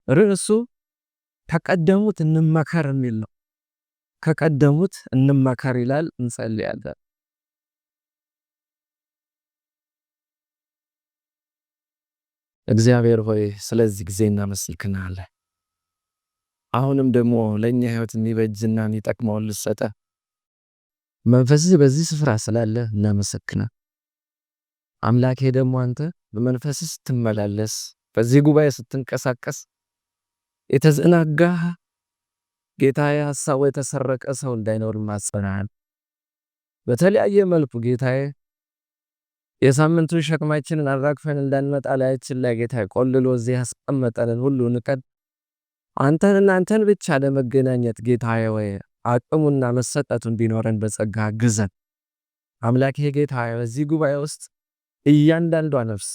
ርዕሱ ከቀደሙት እንመከር የሚል ነው። ከቀደሙት እንመከር ይላል። እንጸልያለን። እግዚአብሔር ሆይ ስለዚህ ጊዜ እናመሰግናለን። አሁንም ደግሞ ለእኛ ሕይወት የሚበጅና የሚጠቅመውን ልትሰጠን መንፈስህ በዚህ ስፍራ ስላለ እናመሰግናለን። አምላኬ ደግሞ አንተ በመንፈስህ ስትመላለስ በዚህ ጉባኤ ስትንቀሳቀስ የተዘናጋ ጌታዬ ሐሳቡ የተሰረቀ ሰው እንዳይኖር ማጽናናል። በተለያየ መልኩ ጌታዬ የሳምንቱን ሸክማችንን አራግፈን እንዳንመጣ ላያችን ላይ ጌታዬ ቆልሎ እዚህ ያስቀመጠንን ሁሉ ንቀን አንተንና አንተን ብቻ ለመገናኘት ጌታዬ ወይ አቅሙና መሰጠቱ እንዲኖረን በጸጋ ግዘን። አምላኬ ጌታዬ በዚህ ጉባኤ ውስጥ እያንዳንዷ ነፍስ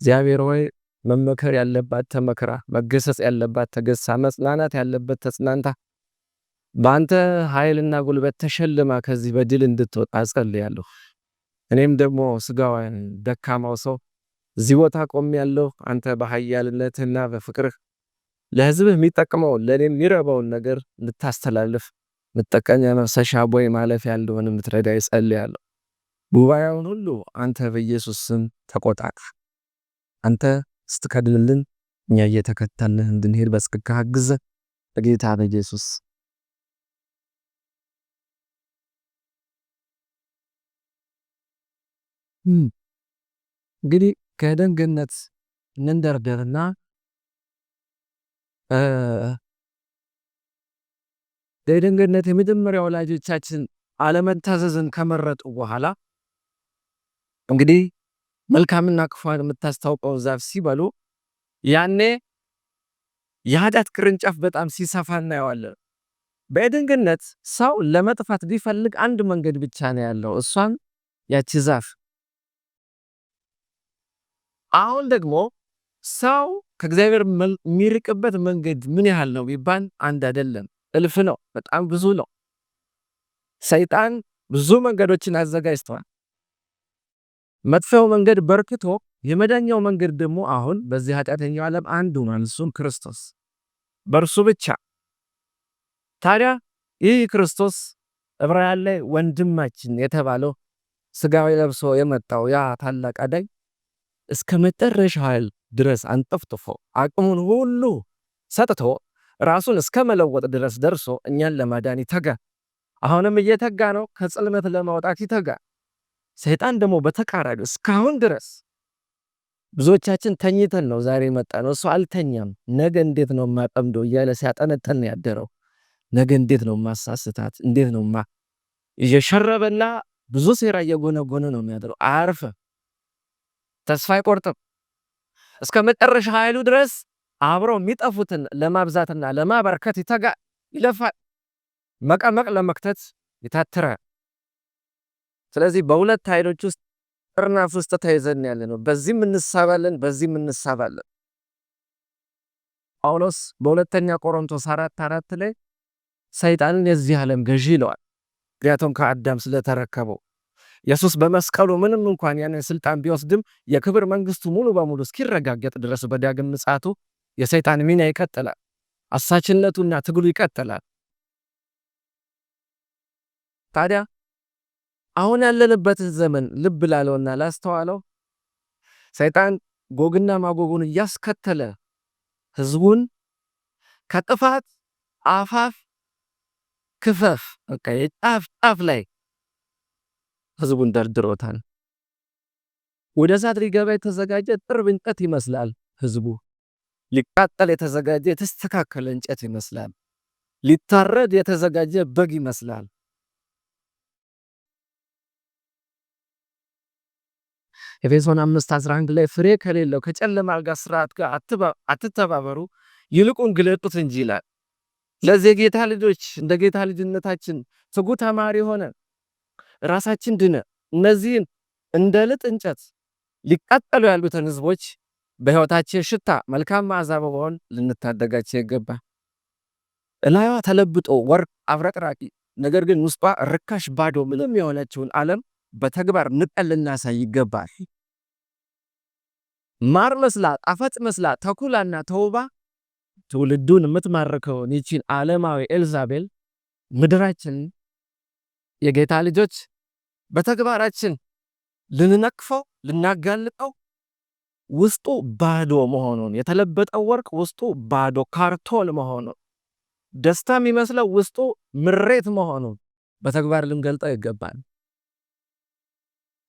እግዚአብሔር ሆይ መመከር ያለባት ተመክራ፣ መገሰጽ ያለባት ተገሳ፣ መጽናናት ያለበት ተጽናንታ በአንተ ኃይልና ጉልበት ተሸልማ ከዚህ በድል እንድትወጣ ጸልያለሁ። እኔም ደግሞ ስጋዋን ደካማው ሰው እዚህ ቦታ ቆሜያለሁ። አንተ በኃያልነትህና በፍቅርህ ለሕዝብህ የሚጠቅመውን ለእኔ የሚረባውን ነገር እንድታስተላልፍ መጠቀሚያ መፍሰሻ ቦይ ማለፊያ እንደሆነ የምትረዳ ጸልያለሁ። ጉባኤውን ሁሉ አንተ በኢየሱስ ስም ተቆጣጣ። አንተ ስትከድልልን እኛ እየተከተልን እንድንሄድ በጸጋ አግዘን በጌታ በኢየሱስ እንግዲህ ከኤደን ገነት እንንደርደርና በኤደን ገነት የመጀመሪያ ወላጆቻችን አለመታዘዝን ከመረጡ በኋላ እንግዲህ መልካምና ክፉን የምታስታውቀው ዛፍ ሲበሉ ያኔ የኃጢአት ቅርንጫፍ በጣም ሲሰፋ እናየዋለን። በኤደን ገነት ሰው ለመጥፋት ቢፈልግ አንድ መንገድ ብቻ ነው ያለው፣ እሷም ያቺ ዛፍ። አሁን ደግሞ ሰው ከእግዚአብሔር የሚርቅበት መንገድ ምን ያህል ነው ቢባል አንድ አይደለም፣ እልፍ ነው፣ በጣም ብዙ ነው። ሰይጣን ብዙ መንገዶችን አዘጋጅቷል። መጥፊያው መንገድ በርክቶ የመዳኛው መንገድ ደግሞ አሁን በዚህ ኃጢአተኛው ዓለም አንዱ ነው፣ እሱም ክርስቶስ፣ በእርሱ ብቻ። ታዲያ ይህ ክርስቶስ ዕብራውያን ላይ ወንድማችን የተባለው ስጋዊ ለብሶ የመጣው ያ ታላቅ አዳኝ እስከ መጨረሻው ኃይል ድረስ አንጠፍጥፎ አቅሙን ሁሉ ሰጥቶ ራሱን እስከ መለወጥ ድረስ ደርሶ እኛን ለማዳን ይተጋ። አሁንም እየተጋ ነው። ከጽልመት ለማውጣት ይተጋ። ሰይጣን ደግሞ በተቃራኒው እስካሁን ድረስ ብዙዎቻችን ተኝተን ነው ዛሬ መጣ ነው። እሱ አልተኛም። ነገ እንዴት ነው ማጠምደው እያለ ሲያጠነተን ያደረው። ነገ እንዴት ነው ማሳስታት፣ እንዴት ነው እየሸረበና ብዙ ሴራ እየጎነጎነ ነው የሚያድረው። አያርፍ፣ ተስፋ አይቆርጥም። እስከ መጨረሻ ኃይሉ ድረስ አብረው የሚጠፉትን ለማብዛትና ለማበርከት ይተጋ፣ ይለፋል። መቀመቅ ለመክተት ይታትራል። ስለዚህ በሁለት ኃይሎች ውስጥ ጥርናፍ ውስጥ ተይዘን ያለ ነው። በዚህም እንሳባለን፣ በዚህም እንሳባለን። ጳውሎስ በሁለተኛ ቆሮንቶስ 4:4 ላይ ሰይጣንን የዚህ ዓለም ገዢ ይለዋል። ምክንያቱም ከአዳም ስለተረከበው ኢየሱስ በመስቀሉ ምንም እንኳን ያንን ስልጣን ቢወስድም የክብር መንግስቱ ሙሉ በሙሉ እስኪረጋገጥ ድረስ በዳግም ምጽአቱ የሰይጣን ሚና ይቀጥላል። አሳችነቱና ትግሉ ይቀጥላል። ታዲያ አሁን ያለንበት ዘመን ልብ ላለውና ላስተዋለው ሰይጣን ጎግና ማጎጉን እያስከተለ ህዝቡን ከጥፋት አፋፍ ክፈፍ በቃ የጫፍ ላይ ህዝቡን ደርድሮታል። ወደ እሳት ሊገባ የተዘጋጀ ጥርብ እንጨት ይመስላል ህዝቡ። ሊቃጠል የተዘጋጀ የተስተካከለ እንጨት ይመስላል። ሊታረድ የተዘጋጀ በግ ይመስላል። ኤፌሶን 5:11 ላይ ፍሬ ከሌለው ከጨለማ ጋር ስርዓት ጋር አትተባበሩ ይልቁን ግለጡት እንጂ ይላል። ለዚህ ጌታ ልጆች እንደ ጌታ ልጅነታችን ትጉ ተማሪ ሆነ ራሳችን ድነ እነዚህን እንደ ልጥ እንጨት ሊቃጠሉ ያሉትን ህዝቦች በህይወታችን ሽታ መልካም መዓዛ በመሆን ልንታደጋቸው ይገባል። እላዩዋ ተለብጦ ወርቅ አብረቅራቂ ነገር ግን ውስጧ ርካሽ ባዶ ምንም የሆነችውን ዓለም በተግባር ንቀን ልናሳይ ይገባል። ማር መስላ ጣፋጭ መስላ ተኩላና ተውባ ትውልዱን የምትማርከውን ይቺን ዓለማዊ ኤልዛቤል ምድራችን የጌታ ልጆች በተግባራችን ልንነቅፈው ልናጋልጠው ውስጡ ባዶ መሆኑን የተለበጠው ወርቅ ውስጡ ባዶ ካርቶን መሆኑን ደስታ የሚመስለው ውስጡ ምሬት መሆኑን በተግባር ልንገልጠው ይገባል።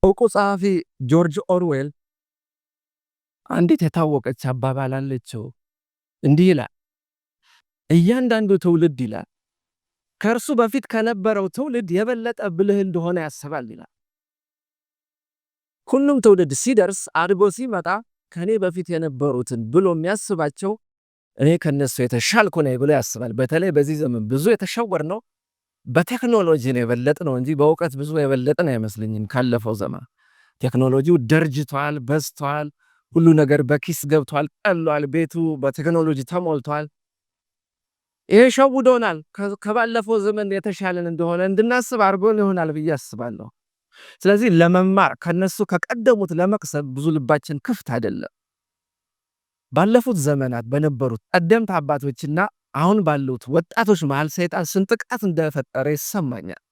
ዕውቁ ጸሐፊ ጆርጅ ኦርዌል አንዲት የታወቀች አባባል አለችው። እንዲህ ይላል፣ እያንዳንዱ ትውልድ ይላል ከእርሱ በፊት ከነበረው ትውልድ የበለጠ ብልህ እንደሆነ ያስባል ይላል። ሁሉም ትውልድ ሲደርስ አድጎ ሲመጣ ከኔ በፊት የነበሩትን ብሎ የሚያስባቸው እኔ ከነሱ የተሻልኩ ነኝ ብሎ ያስባል። በተለይ በዚህ ዘመን ብዙ የተሸወር ነው በቴክኖሎጂ ነው የበለጥ ነው እንጂ በእውቀት ብዙ የበለጥን አይመስልኝም። ካለፈው ዘመን ቴክኖሎጂው ደርጅቷል፣ በዝቷል፣ ሁሉ ነገር በኪስ ገብቷል፣ ቀሏል፣ ቤቱ በቴክኖሎጂ ተሞልቷል። ይሄ ሸውዶናል። ከባለፈው ዘመን የተሻለን እንደሆነ እንድናስብ አድርጎን ይሆናል ብዬ አስባለሁ። ስለዚህ ለመማር ከነሱ ከቀደሙት ለመቅሰም ብዙ ልባችን ክፍት አይደለም። ባለፉት ዘመናት በነበሩት ቀደምት አባቶችና አሁን ባሉት ወጣቶች መሃል ሰይጣን ስንጥቃት እንደፈጠረ ይሰማኛል።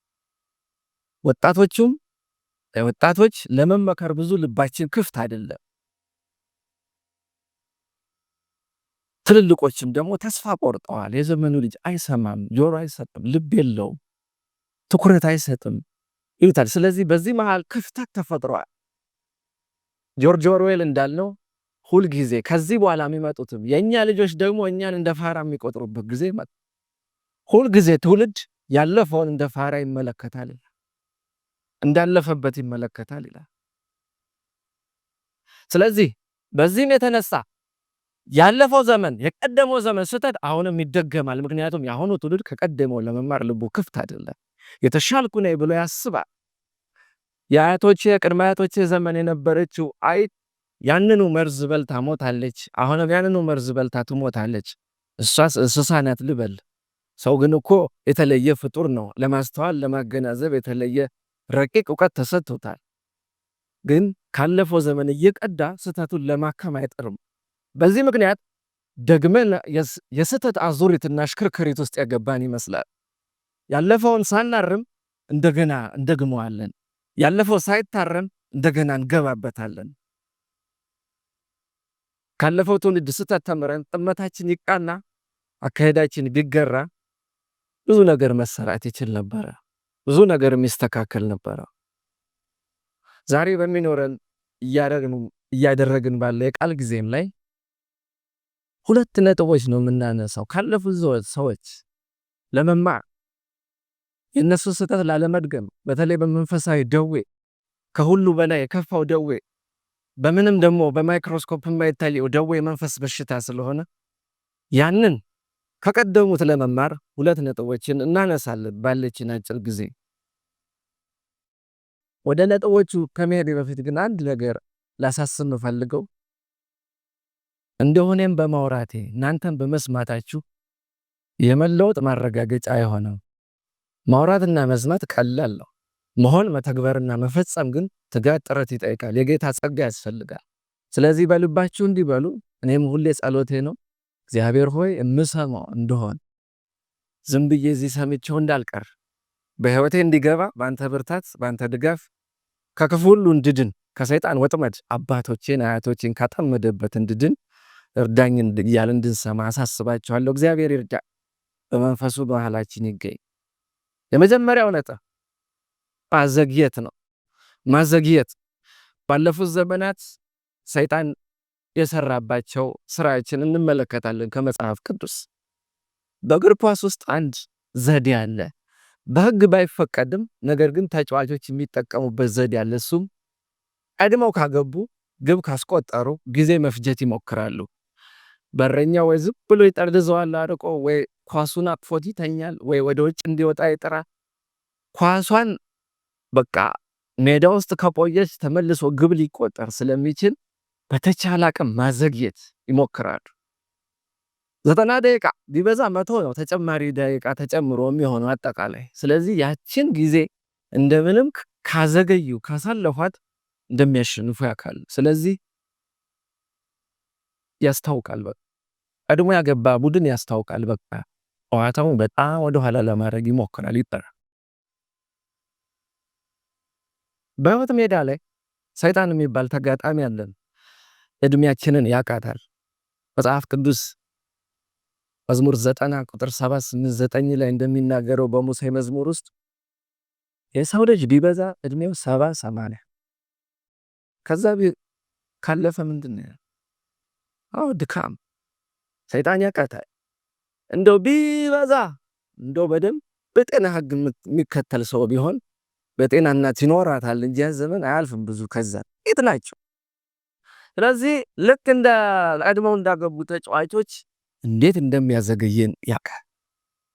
ወጣቶች ለመመከር ብዙ ልባችን ክፍት አይደለም። ትልልቆችም ደግሞ ተስፋ ቆርጠዋል። የዘመኑ ልጅ አይሰማም፣ ጆሮ አይሰጥም፣ ልብ የለውም፣ ትኩረት አይሰጥም ይሉታል። ስለዚህ በዚህ መሃል ክፍተት ተፈጥሯል። ጆርጅ ኦርዌል እንዳልነው ሁልጊዜ ከዚህ በኋላ የሚመጡትም የእኛ ልጆች ደግሞ እኛን እንደ ፋራ የሚቆጥሩበት ጊዜ መጣ። ሁልጊዜ ትውልድ ያለፈውን እንደ ፋራ ይመለከታል፣ እንዳለፈበት ይመለከታል ይላል። ስለዚህ በዚህም የተነሳ ያለፈው ዘመን የቀደመው ዘመን ስህተት አሁንም ይደገማል። ምክንያቱም የአሁኑ ትውልድ ከቀደመው ለመማር ልቡ ክፍት አይደለም። የተሻልኩ ነኝ ብሎ ያስባል። የአያቶቼ የቅድመ አያቶቼ ዘመን የነበረችው አይጥ ያንኑ መርዝ በልታ ሞታለች። አሁንም ያንኑ መርዝ በልታ ትሞታለች። እሷስ እንስሳ ናት ልበል። ሰው ግን እኮ የተለየ ፍጡር ነው። ለማስተዋል ለማገናዘብ የተለየ ረቂቅ እውቀት ተሰጥቶታል። ግን ካለፈው ዘመን እየቀዳ ስህተቱን ለማከም አይጥርም። በዚህ ምክንያት ደግመን የስህተት አዙሪትና ሽክርክሪት ውስጥ ያገባን ይመስላል። ያለፈውን ሳናርም እንደገና እንደግመዋለን። ያለፈው ሳይታረም እንደገና እንገባበታለን። ካለፈው ትውልድ ስህተት ተምረን ጥመታችን ይቃና አካሄዳችን ቢገራ ብዙ ነገር መሰራት ይችል ነበረ። ብዙ ነገር የሚስተካከል ነበረ። ዛሬ በሚኖረን እያደረግን ባለ የቃል ጊዜም ላይ ሁለት ነጥቦች ነው የምናነሳው። ካለፉት ሰዎች ለመማር የነሱ ስህተት ላለመድገም፣ በተለይ በመንፈሳዊ ደዌ ከሁሉ በላይ የከፋው ደዌ በምንም ደግሞ በማይክሮስኮፕ የማይታየው ደዌ መንፈስ በሽታ ስለሆነ ያንን ከቀደሙት ለመማር ሁለት ነጥቦችን እናነሳለን ባለችን አጭር ጊዜ። ወደ ነጥቦቹ ከመሄድ በፊት ግን አንድ ነገር ላሳስብ ፈልገው እንደሆነም በማውራቴ እናንተም በመስማታችሁ የመለወጥ ማረጋገጫ የሆነው ማውራትና መስማት ቀላል ነው። መሆን መተግበርና መፈጸም ግን ትጋት፣ ጥረት ይጠይቃል። የጌታ ጸጋ ያስፈልጋል። ስለዚህ በልባችሁ እንዲበሉ እኔም ሁሌ ጸሎቴ ነው፣ እግዚአብሔር ሆይ እምሰማው እንደሆን ዝም ብዬ እዚህ ሰምቼው እንዳልቀር በሕይወቴ እንዲገባ በአንተ ብርታት በአንተ ድጋፍ ከክፉ ሁሉ እንድድን ከሰይጣን ወጥመድ አባቶቼን አያቶቼን ካጠመደበት እንድድን እርዳኝ እያልን እንድንሰማ አሳስባችኋለሁ። እግዚአብሔር ይርዳ፣ በመንፈሱ በመሃላችን ይገኝ። የመጀመሪያው ነጥብ ማዘግየት ነው። ማዘግየት ባለፉት ዘመናት ሰይጣን የሰራባቸው ስራዎችን እንመለከታለን ከመጽሐፍ ቅዱስ። በእግር ኳስ ውስጥ አንድ ዘዴ አለ። በሕግ ባይፈቀድም ነገር ግን ተጫዋቾች የሚጠቀሙበት ዘዴ አለ። እሱም ቀድመው ካገቡ ግብ ካስቆጠሩ ጊዜ መፍጀት ይሞክራሉ። በረኛው ወይ ዝም ብሎ ይጠርዘዋል አርቆ፣ ወይ ኳሱን አቅፎት ይተኛል፣ ወይ ወደ ውጭ እንዲወጣ ይጥራል። ኳሷን በቃ ሜዳ ውስጥ ከቆየች ተመልሶ ግብ ሊቆጠር ስለሚችል በተቻለ አቅም ማዘግየት ይሞክራሉ። 90 ደቂቃ ቢበዛ 100 ነው ተጨማሪ ደቂቃ ተጨምሮ የሚሆነው አጠቃላይ። ስለዚህ ያችን ጊዜ እንደምንም ካዘገዩ ካሳለፏት እንደሚያሸንፉ ያውቃሉ። ስለዚህ ያስታውቃል። ቀድሞ ያገባ ቡድን ያስታውቃል። በቃ ጨዋታውን በጣም ወደ ኋላ ለማድረግ ይሞክራል፣ ይጠራል። በሕይወት ሜዳ ላይ ሰይጣን የሚባል ተጋጣሚ አለን። እድሜያችንን ያቃታል። መጽሐፍ ቅዱስ መዝሙር 90 ቁጥር 7 8 9 ላይ እንደሚናገረው በሙሴ መዝሙር ውስጥ የሰው ልጅ ቢበዛ እድሜው 70 80 ከዛ ካለፈ ምንድነው? ድካም። ሰይጣን ያቃታል። እንደው ቢበዛ እንደው በደንብ በጤና ሕግ የሚከተል ሰው ቢሆን በጤና እናት ይኖራታል እንጂ ያ ዘመን አያልፍም። ብዙ ከዛ ጥቂት ናቸው። ስለዚህ ልክ እንደ ቀድመው እንዳገቡ ተጫዋቾች እንዴት እንደሚያዘገየን ያውቃል።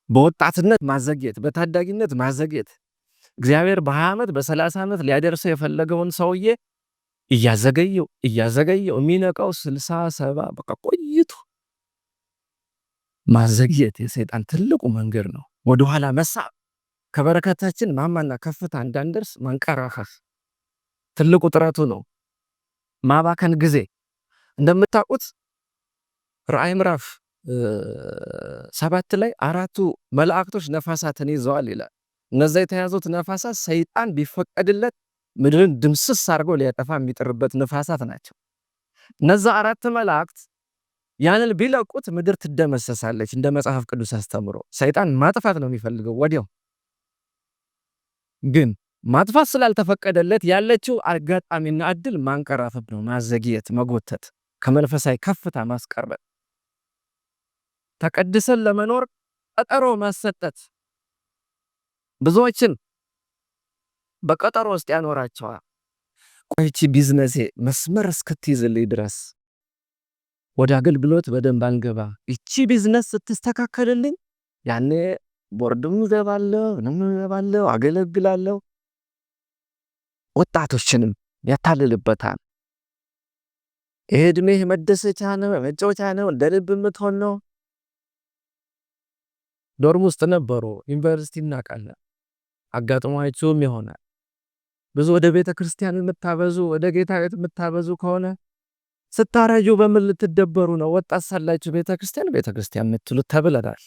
በወጣትነት ማዘግየት፣ በታዳጊነት ማዘግየት፣ እግዚአብሔር በ20 ዓመት በ30 ዓመት ሊያደርሰው የፈለገውን ሰውዬ እያዘገየው የሚነቃው 60 70 በቃ ቆይቶ ማዘግየት የሰይጣን ትልቁ መንገድ ነው። ወደኋላ መሳብ፣ ከበረከታችን ማማና ከፍታ እንዳንደርስ ማንቀራፈፍ ትልቁ ጥረቱ ነው። ማባከን ጊዜ። እንደምታውቁት ራእይ ምዕራፍ 7 ላይ 4ቱ መላእክቶች ነፋሳትን ይዘዋል ይላል። እነዛ የተያዙት ነፋሳት ሰይጣን ቢፈቀድለት ምድርን ድምስስ አድርጎ ሊያጠፋ የሚጥርበት ነፋሳት ናቸው። እነዛ 4 መላእክት ያንን ቢለቁት ምድር ትደመሰሳለች። እንደ መጽሐፍ ቅዱስ አስተምሮ ሰይጣን ማጥፋት ነው የሚፈልገው ወዲያው። ግን ማጥፋት ስላልተፈቀደለት ያለችው አጋጣሚና እድል ማንቀራፈፍ ነው፣ ማዘግየት፣ መጎተት፣ ከመንፈሳዊ ከፍታ ማስቀረብ፣ ተቀድሰን ለመኖር ቀጠሮ ማሰጠት ብዙዎችን በቀጠሮ ውስጥ ያኖራቸዋል። ቆይቺ ቢዝነሴ መስመር እስክትይዝልኝ ድረስ ወደ አገልግሎት በደንብ አንገባ፣ እቺ ቢዝነስ ስትስተካከልልኝ ያኔ ቦርድም እገባለሁ፣ አገለግላለሁ። ወጣቶችንም ያታልልበታል። ይሄ ዕድሜህ መደሰቻ ነው፣ መጫወቻ ነው፣ እንደ ልብ የምትሆን ነው። ዶርም ውስጥ ነበሩ፣ ዩኒቨርሲቲ እናውቃለን፣ አጋጥሟችሁም ይሆናል። ብዙ ወደ ቤተ ክርስቲያን የምታበዙ ወደ ጌታ ቤት የምታበዙ ከሆነ ስታረጁ በምን ልትደበሩ ነው? ወጣት ሳላችሁ ቤተ ክርስቲያን የምትሉት ተብለናል።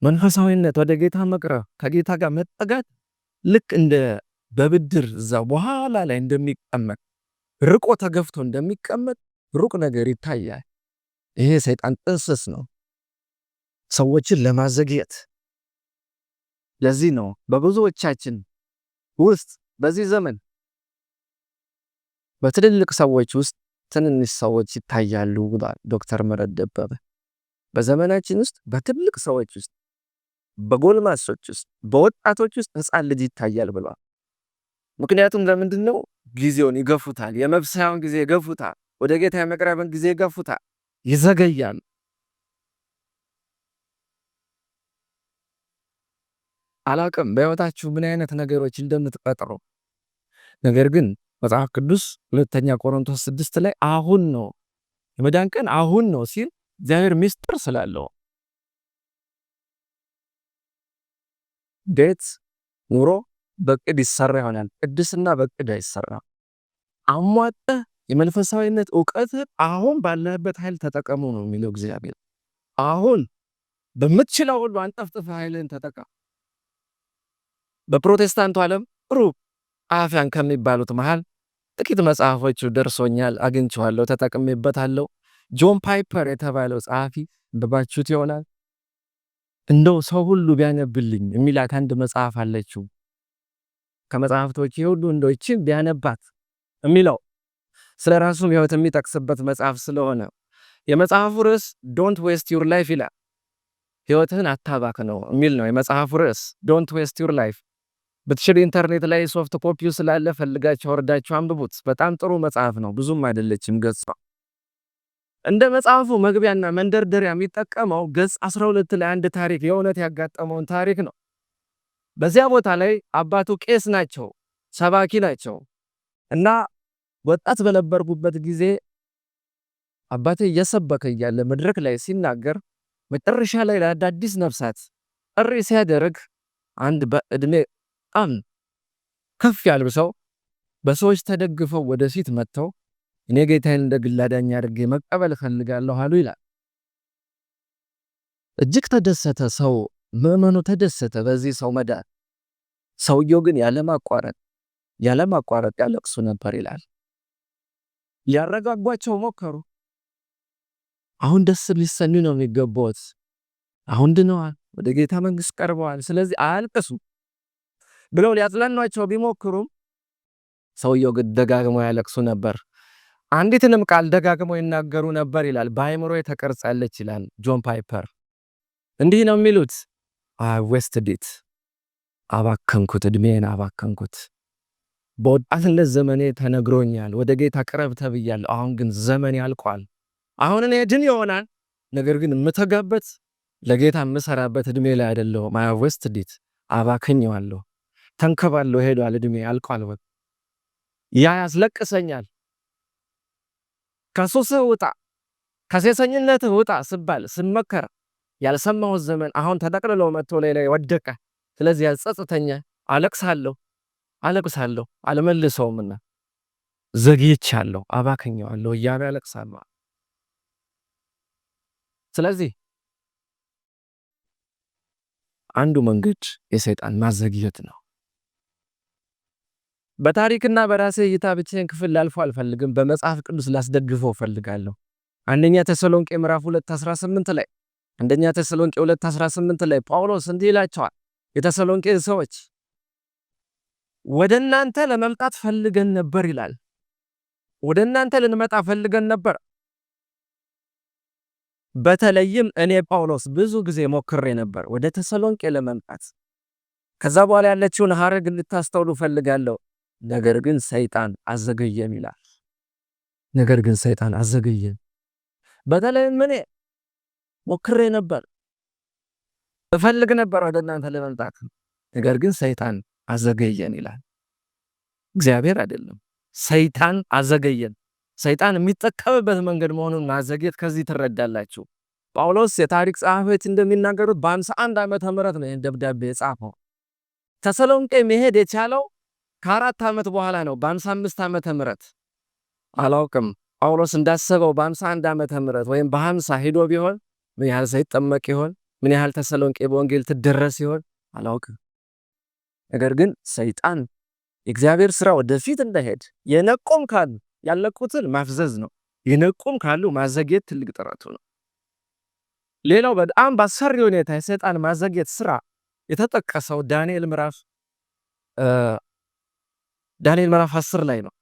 መንፈሳዊነት፣ ወደ ጌታ መቅረብ፣ ከጌታ ጋር መጠጋት ልክ እንደ በብድር እዛ በኋላ ላይ እንደሚቀመጥ ርቆ ተገፍቶ እንደሚቀመጥ ሩቅ ነገር ይታያል። ይሄ ሰይጣን ጥንስስ ነው፣ ሰዎችን ለማዘግየት። ለዚህ ነው በብዙዎቻችን ውስጥ በዚህ ዘመን በትልልቅ ሰዎች ውስጥ ትንንሽ ሰዎች ይታያሉ ብሏል ዶክተር ምህረት ደበበ። በዘመናችን ውስጥ በትልቅ ሰዎች ውስጥ፣ በጎልማሶች ውስጥ፣ በወጣቶች ውስጥ ሕፃን ልጅ ይታያል ብሏል። ምክንያቱም ለምንድን ነው? ጊዜውን ይገፉታል። የመብሰያውን ጊዜ ይገፉታል። ወደ ጌታ የመቅረብን ጊዜ ይገፉታል። ይዘገያል። አላቅም በሕይወታችሁ ምን አይነት ነገሮች እንደምትቀጥሩ። ነገር ግን መጽሐፍ ቅዱስ 2ኛ ቆሮንቶስ 6 ላይ አሁን ነው የመዳን ቀን አሁን ነው ሲል እግዚአብሔር ምስጢር ስላለው ቤት ኑሮ በቅድ ይሰራ ይሆናል። ቅድስና በቅድ አይሰራም። አሟጠህ የመንፈሳዊነት ዕውቀት አሁን ባለህበት ኃይል ተጠቀሙ ነው የሚለው እግዚአብሔር። አሁን በምትችለው ሁሉ አንጠፍጥፈህ ኃይልን ተጠቀም። በፕሮቴስታንቱ ዓለም ጥሩ ጸሐፊያን ከሚባሉት መሃል ጥቂት መጽሐፎቹ ደርሶኛል፣ አግኝቼዋለሁ፣ ተጠቅሜበታለሁ። ጆን ፓይፐር የተባለው ጸሐፊ አንብባችሁት ይሆናል። እንደው ሰው ሁሉ ቢያነብልኝ የሚላት አንድ መጽሐፍ አለችው። ከመጽሐፍቶች ሁሉ እንደው ይህችን ቢያነባት የሚለው ስለ ራሱም ሕይወት የሚጠቅስበት መጽሐፍ ስለሆነ የመጽሐፉ ርዕስ ዶንት ዌስት ዩር ላይፍ ይላል። ሕይወትህን አታባክ ነው የሚል ነው የመጽሐፉ ርዕስ ዶንት ዌስት ዩር ላይፍ። ብትችል ኢንተርኔት ላይ ሶፍት ኮፒው ስላለ ፈልጋችሁ ወርዳችሁ አንብቡት። በጣም ጥሩ መጽሐፍ ነው። ብዙም አይደለችም ገጿ። እንደ መጽሐፉ መግቢያና መንደርደሪያ የሚጠቀመው ገጽ 12 ላይ አንድ ታሪክ የእውነት ያጋጠመውን ታሪክ ነው። በዚያ ቦታ ላይ አባቱ ቄስ ናቸው፣ ሰባኪ ናቸው እና ወጣት በነበርኩበት ጊዜ አባቴ እየሰበከ እያለ መድረክ ላይ ሲናገር መጨረሻ ላይ ለአዳዲስ ነፍሳት ጥሪ ሲያደርግ አንድ በእድሜ በጣም ከፍ ያሉ ሰው በሰዎች ተደግፈው ወደ ፊት መጥተው እኔ ጌታዬን እንደ ግል አዳኝ አድርጌ መቀበል እፈልጋለሁ አሉ ይላል። እጅግ ተደሰተ። ሰው ምዕመኑ ተደሰተ በዚህ ሰው መዳን። ሰውየው ግን ያለማቋረጥ ያለቅሱ ነበር ይላል። ሊያረጋጓቸው ሞከሩ። አሁን ደስ ሊሰኙ ነው የሚገባዎት። አሁን ድነዋል፣ ወደ ጌታ መንግሥት ቀርበዋል፣ ስለዚህ አያልቅሱ ብለው ሊያጽናኗቸው ቢሞክሩም ሰውየው ግን ደጋግመው ያለቅሱ ነበር። አንዲትንም ቃል ደጋግመው ይናገሩ ነበር ይላል። በአእምሮዬ ተቀርጻለች ይላል ጆን ፓይፐር። እንዲህ ነው የሚሉት፣ አይ ዌስትድ ኢት፣ አባከንኩት፣ እድሜን አባከንኩት። በወጣትነት ዘመኔ ተነግሮኛል፣ ወደ ጌታ ቅረብ ተብያለሁ። አሁን ግን ዘመኔ አልቋል። አሁን እኔ ድን ይሆናል፣ ነገር ግን የምተጋበት ለጌታ የምሰራበት እድሜ ላይ አይደለሁም። አይ ዌስትድ ኢት፣ አባክኜዋለሁ፣ ተንከባለሁ፣ ሄዷል፣ እድሜ አልቋል። ያ ያስለቅሰኛል። ከሱስህ ውጣ፣ ከሴሰኝነትህ ውጣ ስባል ስመከር ያልሰማሁት ዘመን አሁን ተጠቅልሎ መጥቶ ላይ ወደቀ። ስለዚህ ያጸጽተኛል፣ አለቅሳለሁ፣ አልመልሰውምና ዘግይቻለሁ፣ አባክኜዋለሁ እያሉ ያለቅሳሉ። ስለዚህ አንዱ መንገድ የሰይጣን ማዘግየት ነው። በታሪክና በራሴ እይታ ብቻዬን ክፍል ላልፎ አልፈልግም። በመጽሐፍ ቅዱስ ላስደግፈው እፈልጋለሁ። አንደኛ ተሰሎንቄ ምዕራፍ 2:18 ላይ አንደኛ ተሰሎንቄ 2:18 ላይ ጳውሎስ እንዲህ ይላቸዋል፣ የተሰሎንቄ ሰዎች ወደ እናንተ ለመምጣት ፈልገን ነበር ይላል። ወደ እናንተ ልንመጣ ፈልገን ነበር። በተለይም እኔ ጳውሎስ ብዙ ጊዜ ሞክሬ ነበር ወደ ተሰሎንቄ ለመምጣት። ከዛ በኋላ ያለችውን ሐረግ እንድታስተውሉ ፈልጋለሁ። ነገር ግን ሰይጣን አዘገየን ይላል። ነገር ግን ሰይጣን አዘገየን። በተለይም እኔ ሞክሬ ነበር፣ እፈልግ ነበር ወደ እናንተ ለመምጣት፣ ነገር ግን ሰይጣን አዘገየን ይላል። እግዚአብሔር አይደለም፣ ሰይጣን አዘገየን። ሰይጣን የሚጠቀምበት መንገድ መሆኑን ማዘግየት ከዚህ ትረዳላችሁ። ጳውሎስ የታሪክ ጸሐፊዎች እንደሚናገሩት በ51 ዓመተ ምህረት ነው ይህን ደብዳቤ የጻፈው። ተሰሎንቄ መሄድ የቻለው ከ4 ዓመት በኋላ ነው፣ በ55 ዓመተ ምህረት። አላውቅም ጳውሎስ እንዳሰበው በ51 ዓመተ ምህረት ወይም በ50 ሄዶ ቢሆን ምን ያህል ሳይጠመቅ ይሆን? ምን ያህል ተሰሎንቄ በወንጌል ትደረስ ይሆን? አላውቅም። ነገር ግን ሰይጣን የእግዚአብሔር ሥራ ወደፊት እንዳይሄድ የነቁም ካሉ ያለቁትን ማፍዘዝ ነው፣ የነቁም ካሉ ማዘግየት ትልቅ ጥረቱ ነው። ሌላው በጣም በአስፈሪ ሁኔታ የሰይጣን ማዘግየት ሥራ የተጠቀሰው ዳንኤል ምዕራፍ 10 ላይ ነው።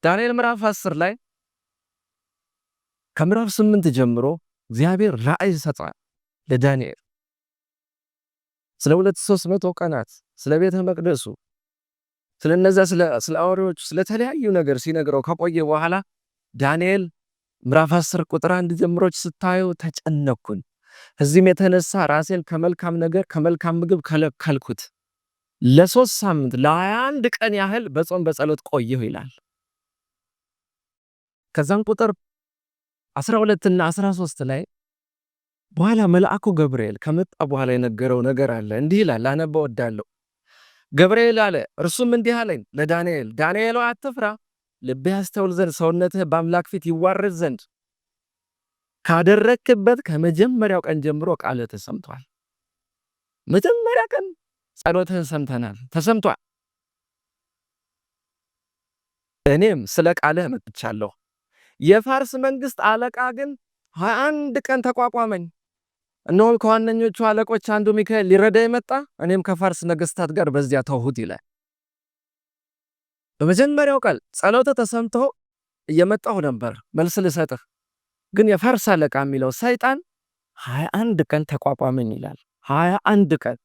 ዳንኤል ምዕራፍ 10 ላይ ከምዕራፍ 8 ጀምሮ እግዚአብሔር ራእይ ሰጥቷል ለዳንኤል ስለ 2300 ቀናት፣ ስለ ቤተ መቅደሱ፣ ስለነዛ ስለ አውሬዎቹ፣ ስለተለያዩ ነገር ሲነግረው ከቆየ በኋላ ዳንኤል ምዕራፍ 10 ቁጥር 1 ጀምሮች ስታዩ ተጨነኩኝ፣ ከዚህም የተነሳ ራሴን ከመልካም ነገር ከመልካም ምግብ ከለከልኩት፣ ለ3 ሳምንት ለ21 ቀን ያህል በጾም በጸሎት ቆየሁ ይላል። ከዛም ቁጥር 12 እና 13 ላይ በኋላ መልአኩ ገብርኤል ከመጣ በኋላ የነገረው ነገር አለ። እንዲህ ይላል፣ አነበው ወዳለሁ። ገብርኤል አለ፣ እርሱም እንዲህ አለኝ ለዳንኤል፣ ዳንኤል አትፍራ፣ ልብህ ያስተውል ዘንድ ሰውነትህ በአምላክ ፊት ይዋረድ ዘንድ ካደረክበት ከመጀመሪያው ቀን ጀምሮ ቃልህ ተሰምቷል። መጀመሪያ ቀን ጸሎትህን ሰምተናል፣ ተሰምቷል። እኔም ስለ ቃልህ መጥቻለሁ። የፋርስ መንግስት አለቃ ግን 21 ቀን ተቋቋመኝ። እነሆም ከዋነኞቹ አለቆች አንዱ ሚካኤል ሊረዳ መጣ። እኔም ከፋርስ ነገስታት ጋር በዚያ ተውሁት ይላል። በመጀመሪያው ቀን ጸሎት ተሰምቶ እየመጣሁ ነበር መልስ ልሰጥህ። ግን የፋርስ አለቃ የሚለው ሰይጣን 21 ቀን ተቋቋመኝ ይላል። 21 ቀን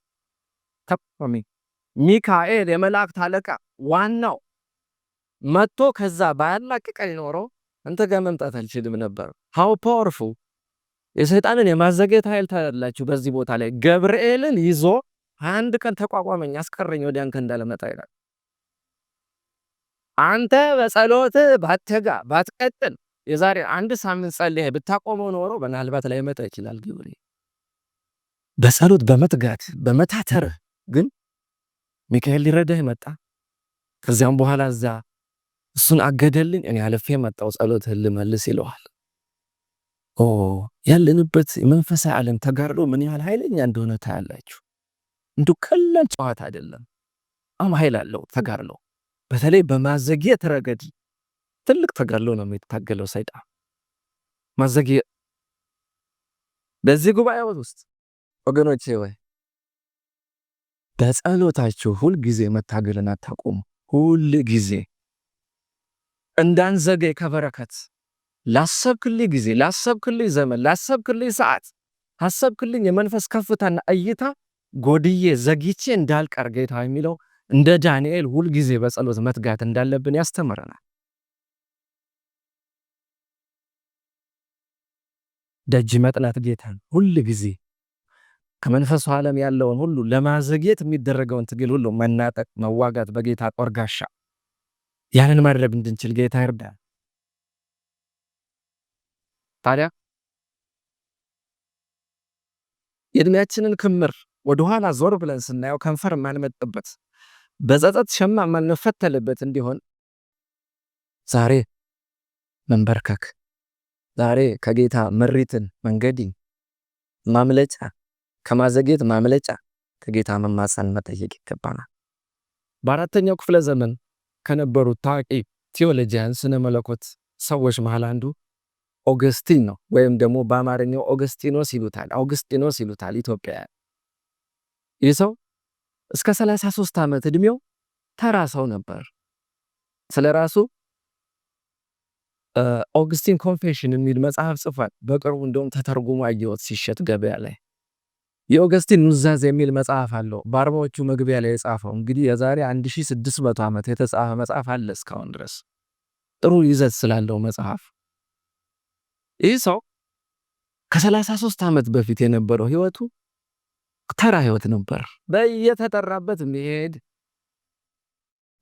ተቋቋመኝ። ሚካኤል የመላእክት አለቃ ዋናው መጥቶ ከዛ ባያላቅቀኝ ኖሮ አንተ ጋር መምጣት አልችልም ነበር። ሃው ፓወርፉል! የሰይጣንን የማዘግየት ኃይል ታያላችሁ። በዚህ ቦታ ላይ ገብርኤልን ይዞ 21 ቀን ተቋቋመኝ፣ አስቀረኝ ወደ አንተ እንዳለመጣ ይላል። አንተ በጸሎት ባትተጋ ባትቀጥል የዛሬ 1 ሳምንት ጸልየህ ብታቆመው ኖሮ ምናልባት ላይ መጣ ይችላል ገብርኤል። በጸሎት በመትጋት በመታተርህ ግን ሚካኤል ሊረዳህ መጣ። ከዚያም በኋላ እዛ እሱን አገደልኝ፣ እኔ አልፌ መጣው ጸሎትህን ልመልስ ይለዋል። ያለንበት የመንፈሳዊ ዓለም ተጋድሎ ምን ያህል ኃይለኛ እንደሆነ ታያላችሁ። እንዲሁ ቀላል ጨዋታ አይደለም። በጣም ኃይል አለው ተጋድሎ። በተለይ በማዘግየት ረገድ ትልቅ ተጋድሎ ነው የሚታገለው ሰይጣን። ማዘግየት በዚህ ጉባኤ ውስጥ ወገኖቼ ወይ በጸሎታችሁ ሁል ጊዜ መታገልን አታቆሙ። ሁል ጊዜ እንዳንዘገይ ከበረከት ላሰብክልኝ ጊዜ፣ ላሰብክልኝ ዘመን፣ ላሰብክልኝ ሰዓት፣ ላሰብክልኝ የመንፈስ ከፍታና እይታ ጎድዬ ዘግይቼ እንዳልቀር ጌታ የሚለው እንደ ዳንኤል ሁል ጊዜ በጸሎት መትጋት እንዳለብን ያስተምረናል። ደጅ መጥናት ጌታን ሁል ጊዜ ከመንፈሱ ዓለም ያለውን ሁሉ ለማዘግየት የሚደረገውን ትግል ሁሉ መናጠቅ፣ መዋጋት በጌታ ጦር ጋሻ ያንን ማድረግ እንድንችል ጌታ ይርዳል። ታዲያ የእድሜያችንን ክምር ወደኋላ ዞር ብለን ስናየው ከንፈር ማንመጥበት በጸጸት ሸማ ማንፈተልበት እንዲሆን ዛሬ መንበርከክ፣ ዛሬ ከጌታ ምሪትን መንገዲ ማምለጫ፣ ከማዘግየት ማምለጫ ከጌታ መማፀን መጠየቅ ይገባናል። በአራተኛው ክፍለ ዘመን ከነበሩት ታዋቂ ቴዎሎጂያን ስነ መለኮት ሰዎች መሃል አንዱ ኦገስቲን ነው። ወይም ደግሞ በአማርኛው አውግስጢኖስ ይሉታል ኢትዮጵያውያን። ይህ ሰው እስከ 33 ዓመት ዕድሜው ተራ ሰው ነበር። ስለ ራሱ ኦገስቲን ኮንፌሽን የሚል መጽሐፍ ጽፏል። በቅርቡ እንደውም ተተርጉሞ አየሁት ሲሸጥ ገበያ ላይ። የኦገስቲን ኑዛዜ የሚል መጽሐፍ አለው። በአርባዎቹ መግቢያ ላይ የጻፈው እንግዲህ የዛሬ 1600 ዓመት የተጻፈ መጽሐፍ አለ እስካሁን ድረስ ጥሩ ይዘት ስላለው መጽሐፍ። ይህ ሰው ከ33 ዓመት በፊት የነበረው ህይወቱ ተራ ህይወት ነበር። በየተጠራበት የሚሄድ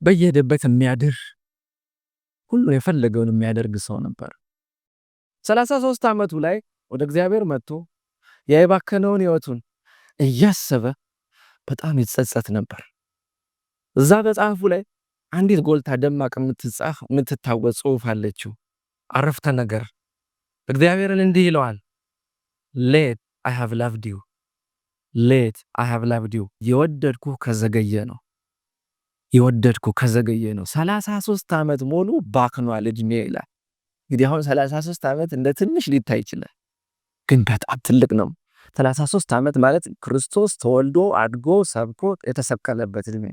በየሄደበት የሚያድር ሁሉ የፈለገውን የሚያደርግ ሰው ነበር። 33 ዓመቱ ላይ ወደ እግዚአብሔር መጥቶ የባከነውን ህይወቱን እያሰበ በጣም ይጸጸት ነበር። እዛ መጽሐፉ ላይ አንዲት ጎልታ ደማቅ የምትታወቅ ጽሑፍ አለችው። አረፍተ ነገር እግዚአብሔርን እንዲህ ይለዋል፣ ሌት አይ ሃቭ ላቭድ ዩ የወደድኩ ከዘገየ ነው። 33 ዓመት ሙሉ ባክኗል እድሜ ይላል። እንግዲህ አሁን 33 ዓመት እንደ ትንሽ ሊታይ ይችላል፣ ግን በጣም ትልቅ ነው። 33 ዓመት ማለት ክርስቶስ ተወልዶ አድጎ ሰብኮ የተሰቀለበት እድሜ።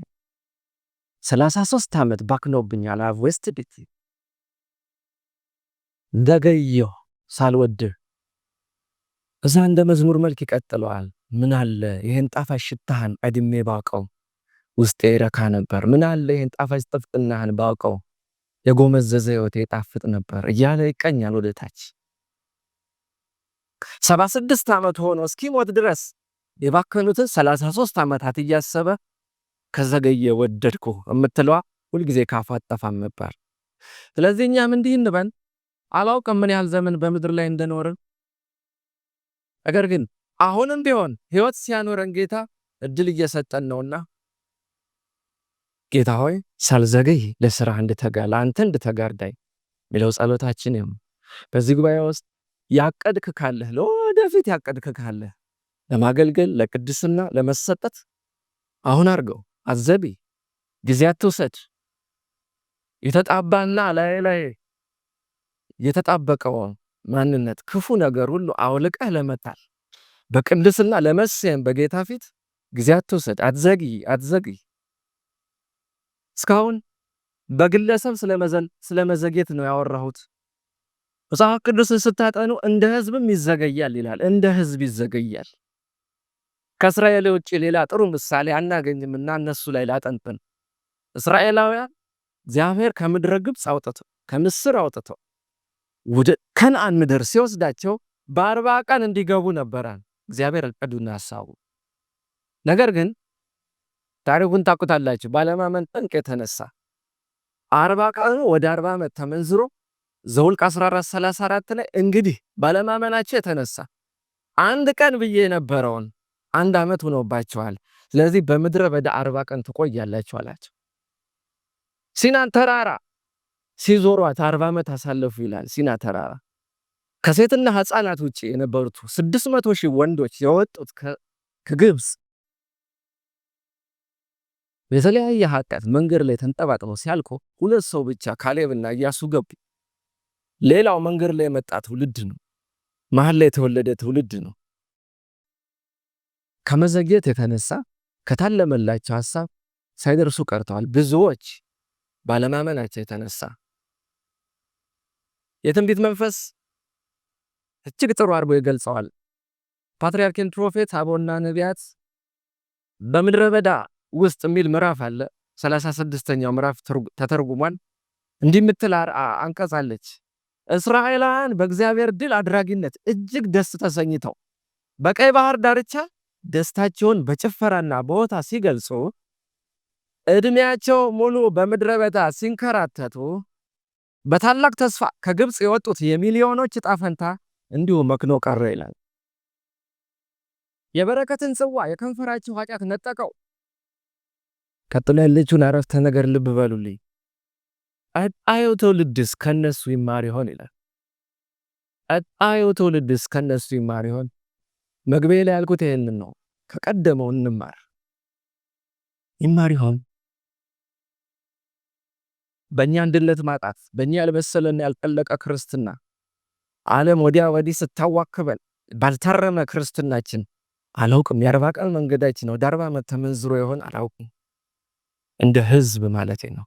33 ዓመት ባክኖብኛል። አቭ ዌስትድ ኢት ዘገየሁ ሳልወድህ። እዛ እንደ መዝሙር መልክ ይቀጥለዋል። ምን አለ ይህን ጣፋጭ ሽታህን ቀድሜ ባውቀው ውስጤ ይረካ ነበር። ምን አለ ይህን ጣፋጭ ጥፍጥናህን ባውቀው የጎመዘዘ ሕይወቴ ይጣፍጥ ነበር እያለ ይቀኛል ወደ ታች። 76 ዓመት ሆኖ እስኪሞት ድረስ የባከኑትን 33 ዓመታት እያሰበ ከዘገየ ወደድኩ የምትለዋ ሁልጊዜ ካፉ አጠፋም ነበር። ስለዚህ እኛም እንዲህ እንበል። አላውቅም ምን ያህል ዘመን በምድር ላይ እንደኖርን፣ ነገር ግን አሁንም ቢሆን ሕይወት ሲያኖረን ጌታ እድል እየሰጠን ነውና ጌታ ሆይ ሳልዘገይ ለስራ እንድተጋ ለአንተ እንድተጋ እርዳኝ የሚለው ጸሎታችን ነው። በዚህ ጉባኤ ውስጥ ያቀድክ ካለህ ለወደፊት ያቀድክ ካለህ ለማገልገል ለቅድስና ለመሰጠት አሁን አድርገው። አትዘቢ፣ ጊዜ አትውሰድ። የተጣባና ላይ የተጣበቀው ማንነት ክፉ ነገር ሁሉ አውልቀህ ለመጣል በቅድስና ለመሰየም በጌታ ፊት ጊዜ አትውሰድ። አትዘግይ። እስካሁን በግለሰብ ስለመዘግየት ነው ያወራሁት። መጽሐፍ ቅዱስን ስታጠኑ እንደ ሕዝብም ይዘገያል ይላል። እንደ ሕዝብ ይዘገያል። ከእስራኤል ውጭ ሌላ ጥሩ ምሳሌ አናገኝምና እነሱ ላይ ላጠንጥን። እስራኤላውያን እግዚአብሔር ከምድረ ግብፅ አውጥቶ ከምስር አውጥቶ ወደ ከነዓን ምድር ሲወስዳቸው በ40 ቀን እንዲገቡ ነበራል እግዚአብሔር እቅዱና ሐሳቡ። ነገር ግን ታሪኩን ታውቁታላችሁ። ባለማመን ጠንቅ የተነሳ 40 ቀኑ ወደ 40 ዓመት ተመንዝሮ ዘኍልቍ 14:34 ላይ እንግዲህ ባለማመናቸው የተነሳ አንድ ቀን ብዬ የነበረውን 1 ዓመት ሆኖባቸዋል። ስለዚህ በምድረ በዳ 40 ቀን ትቆያላችሁ አላቸው። ሲናን ተራራ ሲዞሯት 40 ዓመት አሳለፉ ይላል። ሲና ተራራ ከሴትና ሕፃናት ውጪ የነበሩት 600,000 ወንዶች የወጡት ከግብፅ በተለያየ ኃጢአት መንገድ ላይ ተንጠባጥበው ሲያልቁ 2 ሰው ብቻ ካሌብና ኢያሱ ገቡ። ሌላው መንገድ ላይ የመጣ ትውልድ ነው። መሀል ላይ የተወለደ ትውልድ ነው። ከመዘግየት የተነሳ ከታለመላቸው ሐሳብ ሳይደርሱ ቀርተዋል። ብዙዎች ባለማመናቸው የተነሳ የትንቢት መንፈስ እጅግ ጥሩ አድርጎ ይገልጸዋል። ፓትርያርክ ኤንድ ፕሮፌት አበውና ነቢያት በምድረ በዳ ውስጥ የሚል ምዕራፍ አለ። 36ኛው ምዕራፍ ተተርጉሟል። እንዲህ የምትል አንቀጽ አለች። እስራኤላውያን በእግዚአብሔር ድል አድራጊነት እጅግ ደስ ተሰኝተው በቀይ ባህር ዳርቻ ደስታቸውን በጭፈራና በሆታ ሲገልጹ፣ ዕድሜያቸው ሙሉ በምድረ በዳ ሲንከራተቱ፣ በታላቅ ተስፋ ከግብፅ የወጡት የሚሊዮኖች ዕጣ ፈንታ እንዲሁ መክኖ ቀረ ይላል። የበረከትን ጽዋ የከንፈራቸው ኃጢአት ነጠቀው። ቀጥሎ ያለችውን አረፍተ ነገር ልብ በሉልኝ። ቀጣዩ ትውልድስ ከነሱ ይማር ይሆን ይላል። ቀጣዩ ትውልድስ ከነሱ ይማር ይሆን? መግቢያ ላይ ያልኩት ይሄንን ነው። ከቀደመው እንማር ይማር ይሆን? በእኛ አንድነት ማጣት፣ በእኛ ያልበሰለና ያልጠለቀ ክርስትና፣ ዓለም ወዲያ ወዲህ ስታዋክበን ባልታረመ ክርስትናችን አላውቅም። የ40 ቀን መንገዳችን ወደ 40 ዓመት ተመንዝሮ ይሆን አላውቅም። እንደ ህዝብ ማለቴ ነው።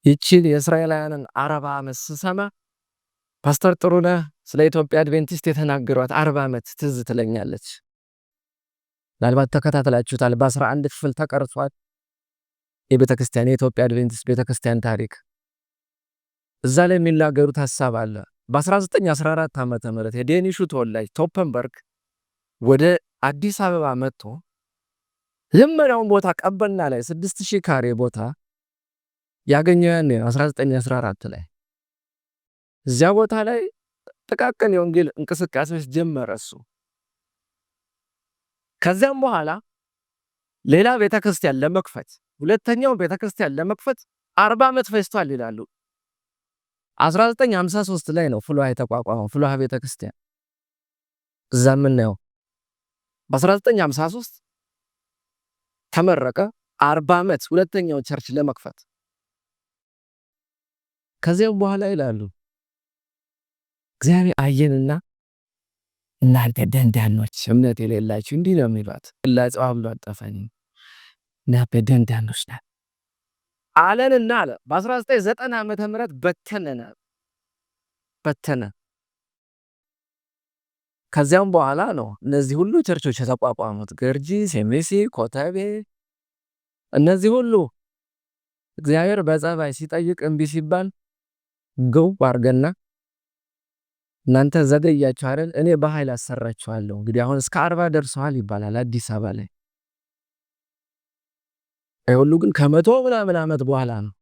ይቺን የእስራኤላውያንን 40 ዓመት ስሰማ ፓስተር ጥሩነህ ስለ ኢትዮጵያ አድቬንቲስት የተናገሯት 40 ዓመት ትዝ ትለኛለች። ምናልባት ተከታተላችሁታል። በ11 ክፍል ተቀርጿል። የቤተክርስቲያን የኢትዮጵያ አድቬንቲስት ቤተክርስቲያን ታሪክ እዛ ላይ የሚናገሩት ሐሳብ አለ። በ1914 ዓመተ ምህረት የዴኒሹ ተወላጅ ቶፐንበርግ ወደ አዲስ አበባ መጥቶ የመጀመሪያውን ቦታ ቀበና ላይ 6000 ካሬ ቦታ ያገኘው ያኔ 1914 ላይ እዚያ ቦታ ላይ ጥቃቅን የወንጌል እንቅስቃሴዎች ጀመረ እሱ። ከዚያም በኋላ ሌላ ቤተክርስቲያን ለመክፈት ሁለተኛው ቤተክርስቲያን ለመክፈት 40 ዓመት ፈጅቷል ይላሉ። 1953 ላይ ነው ፍልውሃ የተቋቋመው፣ ፍልውሃ ቤተክርስቲያን እዛ ምናየው በ1953 ተመረቀ። 40 ዓመት ሁለተኛው ቸርች ለመክፈት። ከዚያም በኋላ ይላሉ እግዚአብሔር አየንና እናንተ ደንዳኖች፣ እምነት የሌላችሁ እንዲህ ነው የሚሏት ላጻው ብሎ አጠፋኝ እና በደንዳኖች ናት አለንና አለ። በ1990 ዓመተ ምህረት በተነ። ከዚያም በኋላ ነው እነዚህ ሁሉ ቸርቾች የተቋቋሙት። ገርጂ፣ ሴሚሲ፣ ኮተቤ፣ እነዚህ ሁሉ እግዚአብሔር በጸባይ ሲጠይቅ እምቢ ሲባል ግው አርገና እናንተ ዘገያችሁ አይደል እኔ በኃይል አሰራችኋለሁ። እንግዲህ አሁን እስከ 40 ደርሰዋል ይባላል አዲስ አበባ ላይ። ሁሉ ግን ከመቶ ምናምን ዓመት በኋላ ነው።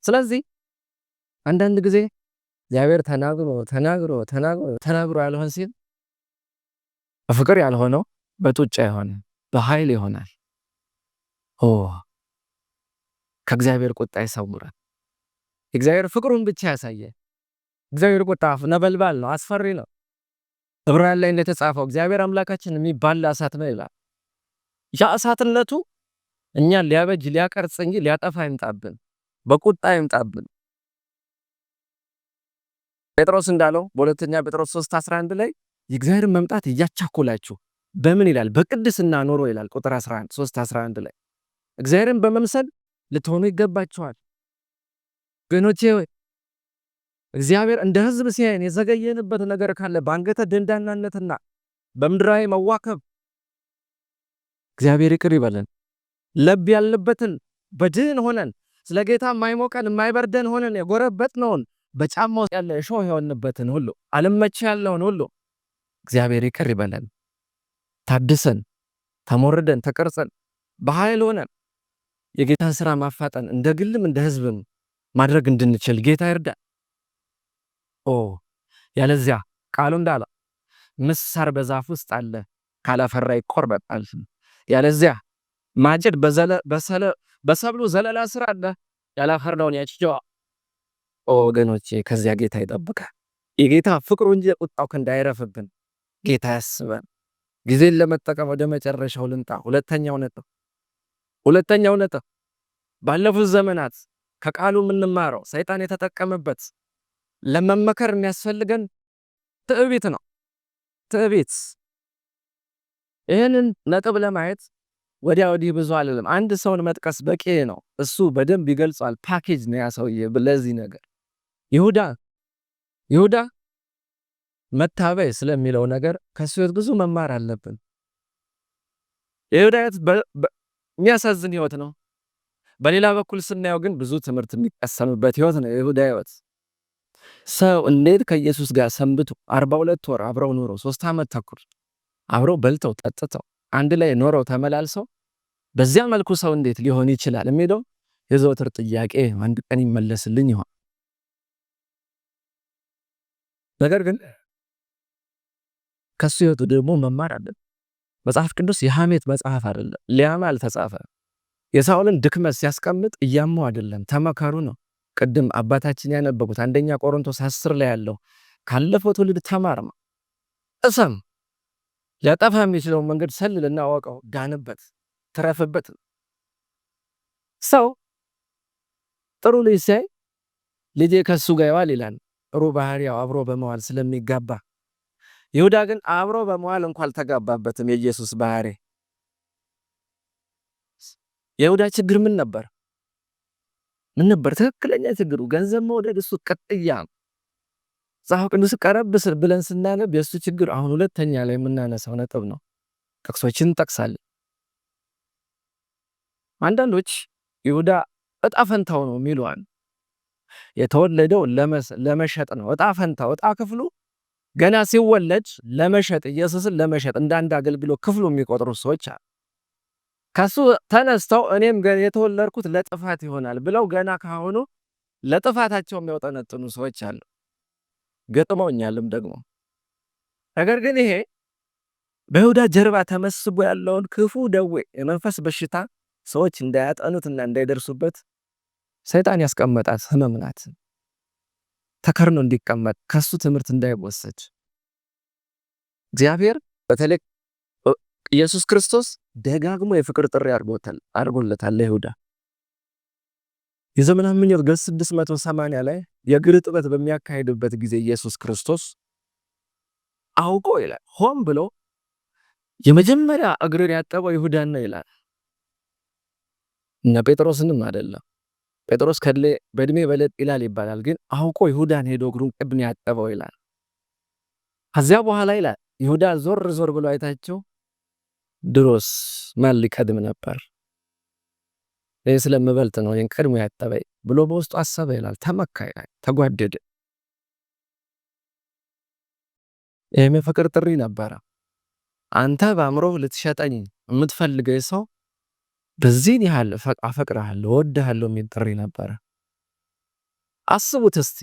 ስለዚህ አንዳንድ ጊዜ እግዚአብሔር ተናግሮ ያልሆን ሲል በፍቅር ያልሆነው በጡጫ የሆነ በኃይል ይሆናል። ከእግዚአብሔር ቁጣ ይሰውራል። እግዚአብሔር ፍቅሩን ብቻ ያሳየ። እግዚአብሔር ቁጣ ነበልባል ነው፣ አስፈሪ ነው። ዕብራውያን ላይ እንደተጻፈው እግዚአብሔር አምላካችን የሚባል እሳት ነው ይላል። ያ እሳትነቱ እኛን ሊያበጅ ሊያቀርጽ እንጂ ሊያጠፋ ይምጣብን፣ በቁጣ ይምጣብን። ጴጥሮስ እንዳለው በሁለተኛ ጴጥሮስ 3:11 ላይ የእግዚአብሔር መምጣት እያቻኮላችሁ በምን ይላል? በቅድስና ኖሮ ይላል። ቁጥር 11 3:11 ላይ እግዚአብሔርን በመምሰል ልትሆኑ ይገባችኋል። ገኖቼ ሆይ እግዚአብሔር እንደ ሕዝብ ሲያየን የዘገየንበት ነገር ካለ በአንገተ ደንዳናነትና በምድራዊ መዋከብ እግዚአብሔር ይቅር ይበለን። ለብ ያልንበትን በድን ሆነን ስለ ጌታ የማይሞቀን የማይበርደን ሆነን የጎረበጥነውን በጫማው ያለ እሾህ የሆንበትን ሁሉ አልመች ያለውን ሁሉ እግዚአብሔር ይቅር ይበለን። ታድሰን ተሞርደን ተቀርጸን በኃይል ሆነን የጌታን ሥራ ማፋጠን እንደ ግልም እንደ ሕዝብም ማድረግ እንድንችል ጌታ ይርዳል። ያለዚያ ቃሉ እንዳለ ምሳር በዛፍ ውስጥ አለ ካላፈራ ይቆርበጣል። ያለዚያ ማጭድ በሰብሉ ዘለላ ስር አለ ያላፈራውን ያጭደዋል። ወገኖቼ ከዚያ ጌታ ይጠብቃል። የጌታ ፍቅሩ እንጂ ቁጣው እንዳይረፍብን ጌታ ያስበን። ጊዜን ለመጠቀም ወደ መጨረሻው ልንጣ። ሁለተኛው ነጥብ ባለፉት ዘመናት ከቃሉ የምንማረው ሰይጣን የተጠቀመበት ለመመከር የሚያስፈልገን ትዕቢት ነው። ትዕቢት። ይህንን ነጥብ ለማየት ወዲያ ወዲህ ብዙ አልልም። አንድ ሰውን መጥቀስ በቂ ነው። እሱ በደንብ ይገልጿል። ፓኬጅ ነው ያ ሰውዬ ለዚህ ነገር። ይሁዳ መታበይ ስለሚለው ነገር ከሱ ህይወት ብዙ መማር አለብን። የይሁዳ ህይወት የሚያሳዝን ህይወት ነው። በሌላ በኩል ስናየው ግን ብዙ ትምህርት የሚቀሰምበት ህይወት ነው የይሁዳ ህይወት። ሰው እንዴት ከኢየሱስ ጋር ሰንብቶ 42 ወር አብረው ኖረው 3 ዓመት ተኩል አብረው በልተው ጠጥተው አንድ ላይ ኖረው ተመላልሰው በዚያ መልኩ ሰው እንዴት ሊሆን ይችላል የሚለው የዘወትር ጥያቄ አንድ ቀን ይመለስልኝ ይሆን? ነገር ግን ከሱ ህይወት ደግሞ መማር አለብን። መጽሐፍ ቅዱስ የሐሜት መጽሐፍ አይደለም። ሊያማ አልተጻፈ። የሳኦልን ድክመት ሲያስቀምጥ እያማው አይደለም፣ ተመከሩ ነው። ቅድም አባታችን ያነበቡት አንደኛ ቆሮንቶስ 10 ላይ ያለው ካለፈው ትውልድ ተማር ነው። እሰም ሊያጠፋ የሚችለውን መንገድ ሰልልና አወቀው፣ ዳንበት፣ ትረፍበት። ሰው ጥሩ ልጅ ሲያይ ልጄ ከሱ ጋር ይዋል ይላል። ጥሩ ባህሪያው አብሮ በመዋል ስለሚጋባ። ይሁዳ ግን አብሮ በመዋል እንኳን አልተጋባበትም። የኢየሱስ ባህሪ። የይሁዳ ችግር ምን ነበር? ትክክለኛ ችግሩ ገንዘብ መውደድ። እሱ ቅጥያ መጽሐፍ ቅዱስ ቀረብ ብለን ስናነብ የእሱ ችግር አሁን ሁለተኛ ላይ የምናነሳው ነጥብ ነው። ጥቅሶችን እንጠቅሳለን። አንዳንዶች ይሁዳ እጣ ፈንታው ነው የሚሉዋል። የተወለደው ለመሸጥ ነው። እጣ ፈንታው፣ እጣ ክፍሉ ገና ሲወለድ ለመሸጥ፣ ኢየሱስን ለመሸጥ እንደ አንድ አገልግሎት ክፍሉ የሚቆጥሩ ሰዎች አሉ። ከሱ ተነስተው እኔም የተወለድኩት ለጥፋት ይሆናል ብለው ገና ካሁኑ ለጥፋታቸው የሚያወጠነጥኑ ሰዎች አሉ። ገጥመውኛልም ደግሞ። ነገር ግን ይሄ በይሁዳ ጀርባ ተመስቦ ያለውን ክፉ ደዌ፣ የመንፈስ በሽታ ሰዎች እንዳያጠኑትና እንዳይደርሱበት ሰይጣን ያስቀመጣት ህመም ናት። ተከርኖ እንዲቀመጥ ከሱ ትምህርት እንዳይወሰድ እግዚአብሔር በተለይ ኢየሱስ ክርስቶስ ደጋግሞ የፍቅር ጥሪ አድርጎለታል ለይሁዳ። የዘመናት ምኞት ገጽ 680 ላይ የእግር ጥበት በሚያካሄድበት ጊዜ ኢየሱስ ክርስቶስ አውቆ ይላል ሆን ብሎ የመጀመሪያ እግርን ያጠበው ይሁዳን ነው ይላል። እነ ጴጥሮስንም አይደለም። ጴጥሮስ በእድሜ በለጥ ይላል ይባላል፣ ግን አውቆ ይሁዳን ሄዶ እግሩን ቅብን ያጠበው ይላል። ከዚያ በኋላ ይላል ይሁዳ ዞር ብሎ አይታቸው ድሮስ ማን ሊቀድም ነበር? እኔ ስለምበልጥ ነው ይህን ቀድሞ ያጠበኝ ብሎ በውስጡ አሰበ ይላል። ተመካ ይላል፣ ተጓደደ። ይህም የፍቅር ጥሪ ነበረ። አንተ በአእምሮ ልትሸጠኝ የምትፈልገኝ ሰው በዚህን ያህል አፈቅርሃለሁ፣ እወድሃለሁ የሚል ጥሪ ነበረ። አስቡት እስቲ።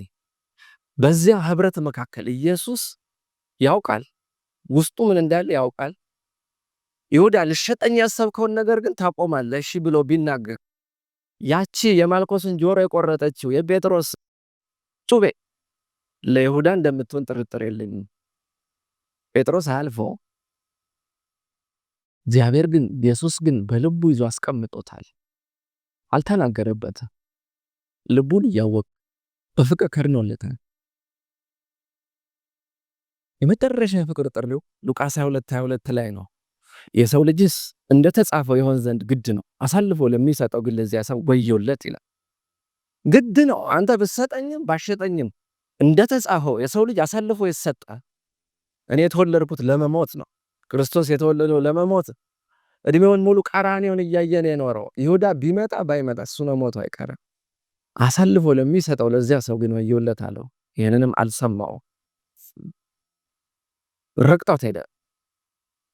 በዚያ ህብረት መካከል ኢየሱስ ያውቃል፣ ውስጡ ምን እንዳለ ያውቃል። ይሁዳ ልሸጠኝ ያሰብከውን ነገር ግን ታቆማለህ እሺ ብሎ ቢናገር ያቺ የማልኮስን ጆሮ የቆረጠችው የጴጥሮስ ጩቤ ለይሁዳ እንደምትሆን ጥርጥር የለኝም። ጴጥሮስ አልፎ እግዚአብሔር ግን ኢየሱስ ግን በልቡ ይዞ አስቀምጦታል። አልተናገረበትም። ልቡን እያወቀ በፍቅር ከድኖለታል። የመጨረሻ የፍቅር ጥሪው ሉቃስ 22:22 ላይ ነው። የሰው ልጅስ እንደተጻፈው ይሆን ዘንድ ግድ ነው፣ አሳልፎ ለሚሰጠው ግን ለዚያ ሰው ወዮለት ይላል። ግድ ነው። አንተ ብትሰጠኝም ባሸጠኝም እንደተጻፈው የሰው ልጅ አሳልፎ ይሰጣል። እኔ የተወለድኩት ለመሞት ነው። ክርስቶስ የተወለደው ለመሞት፣ እድሜውን ሙሉ ቀራንዮን እያየ ነው የኖረው። ይሁዳ ቢመጣ ባይመጣ እሱ ነው ሞቱ አይቀርም። አሳልፎ ለሚሰጠው ለዚያ ሰው ግን ወዮለት አለው። ይህንንም አልሰማው፣ ረግጦት ሄደ።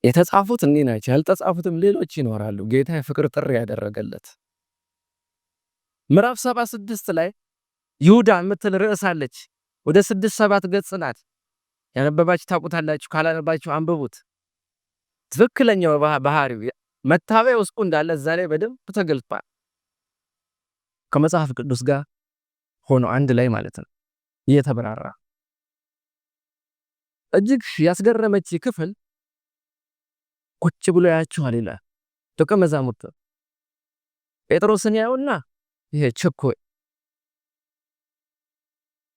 የተጻፉት እኒህ ናቸው፣ ያልተጻፉትም ሌሎች ይኖራሉ። ጌታ የፍቅር ጥሪ ያደረገለት ምዕራፍ 76 ላይ ይሁዳ የምትል ርዕስ አለች። ወደ 6-7 ገጽ ናት። ያነበባችሁ ታውቁታላችሁ፣ ካላነባችሁ አንብቡት። ትክክለኛው ባህሪው መታበይ ውስጡ እንዳለ እዛ ላይ በደንብ ተገልጧል። ከመጽሐፍ ቅዱስ ጋር ሆኖ አንድ ላይ ማለት ነው እየተበራራ። እጅግ ያስገረመች ክፍል ቁጭ ብሎ ያያቸዋል ይላል። ደቀ መዛሙርት ጴጥሮስን ያዩና ይሄ ችኮይ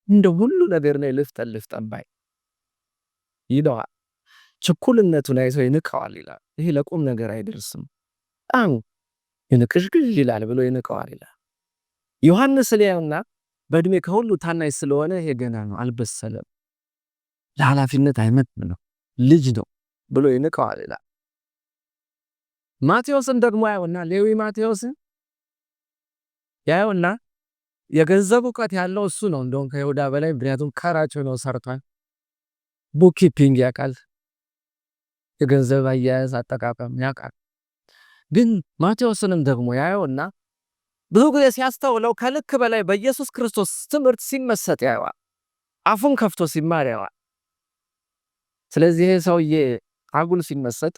እንደ ሁሉ ነገር ላይ ልፍጠን ባይ ይለዋል። ችኩልነቱን አይተው ይንቀዋል ይላል። ይሄ ለቁም ነገር አይደርስም በጣም ይንቅዥቅዥ ይላል ብሎ ይንቀዋል ይላል። ዮሐንስ ሊያዩና በእድሜ ከሁሉ ታናሽ ስለሆነ ይሄ ገና ነው አልበሰለም፣ ለኃላፊነት አይመጥንም፣ ልጅ ነው ብሎ ይንቀዋል ይላል። ማቴዎስን ደግሞ ያዩና ሌዊ ማቴዎስን ያዩና የገንዘብ እውቀት ያለው እሱ ነው እንደውም ከይሁዳ በላይ፣ ምክንያቱም ቀራጭ ነው ሰርቷል። ቡክ ኪፒንግ ያውቃል፣ የገንዘብ አያያዝ አጠቃቀም ያውቃል። ግን ማቴዎስንም ደግሞ ያየውና ብዙ ጊዜ ሲያስተውለው ከልክ በላይ በኢየሱስ ክርስቶስ ትምህርት ሲመሰጥ ያየዋል። አፉን ከፍቶ ሲማር ያየዋል። ስለዚህ ይሄ ሰውዬ አጉል ሲመሰጥ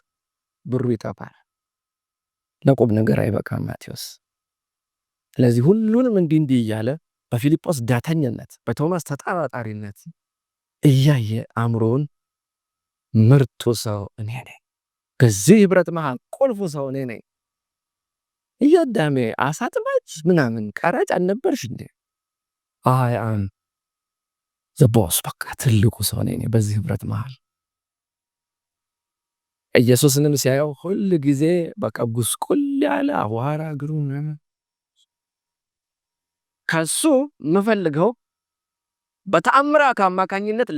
ብሩ ይጠፋል፣ ለቁም ነገር አይበቃም ማቴዎስ። ስለዚህ ሁሉንም እንዲህ እያለ በፊልጶስ ዳተኝነት፣ በቶማስ ተጠራጣሪነት እያየ አእምሮውን ምርጡ ሰው እኔ ነኝ፣ ከዚህ ህብረት መሃል ቁልፉ ሰው እኔ ነኝ፣ እያዳሜ አሳጥማጅ ምናምን ቀራጭ አልነበርሽ እንዴ? አይ አም ዘ ቦስ፣ በቃ ትልቁ ሰው እኔ ነኝ በዚህ ህብረት መሃል። ኢየሱስንም ሲያየው ሁል ጊዜ በቃ ጉስቁል ያለ አዋራ እግሩ ምናምን። ከሱ የምፈልገው በተአምራት አማካኝነት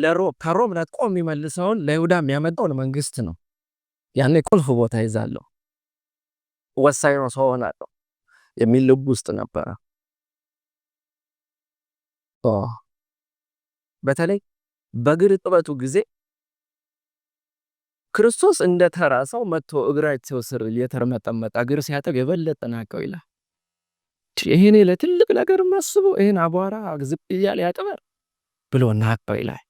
ከሮም ነጥቆ የሚመልሰውን ለይሁዳ የሚያመጣውን መንግስት ነው። ያኔ ቁልፍ ቦታ ይዛለሁ፣ ወሳኝ ሰው ሆናለሁ የሚል ልብ ውስጥ ነበረ። በተለይ በእግር እጥበቱ ጊዜ ክርስቶስ እንደ ተራ ሰው መጥቶ እግራቸው ስር እየተርመጠመጠ እግር ሲያጠብ የበለጠ ናቀው ይላል። ይሄኔ ለትልቅ ነገር ማስበው ይሄን አቧራ ዝቅ እያለ ያጠበር ብሎ ናቀው ይላል።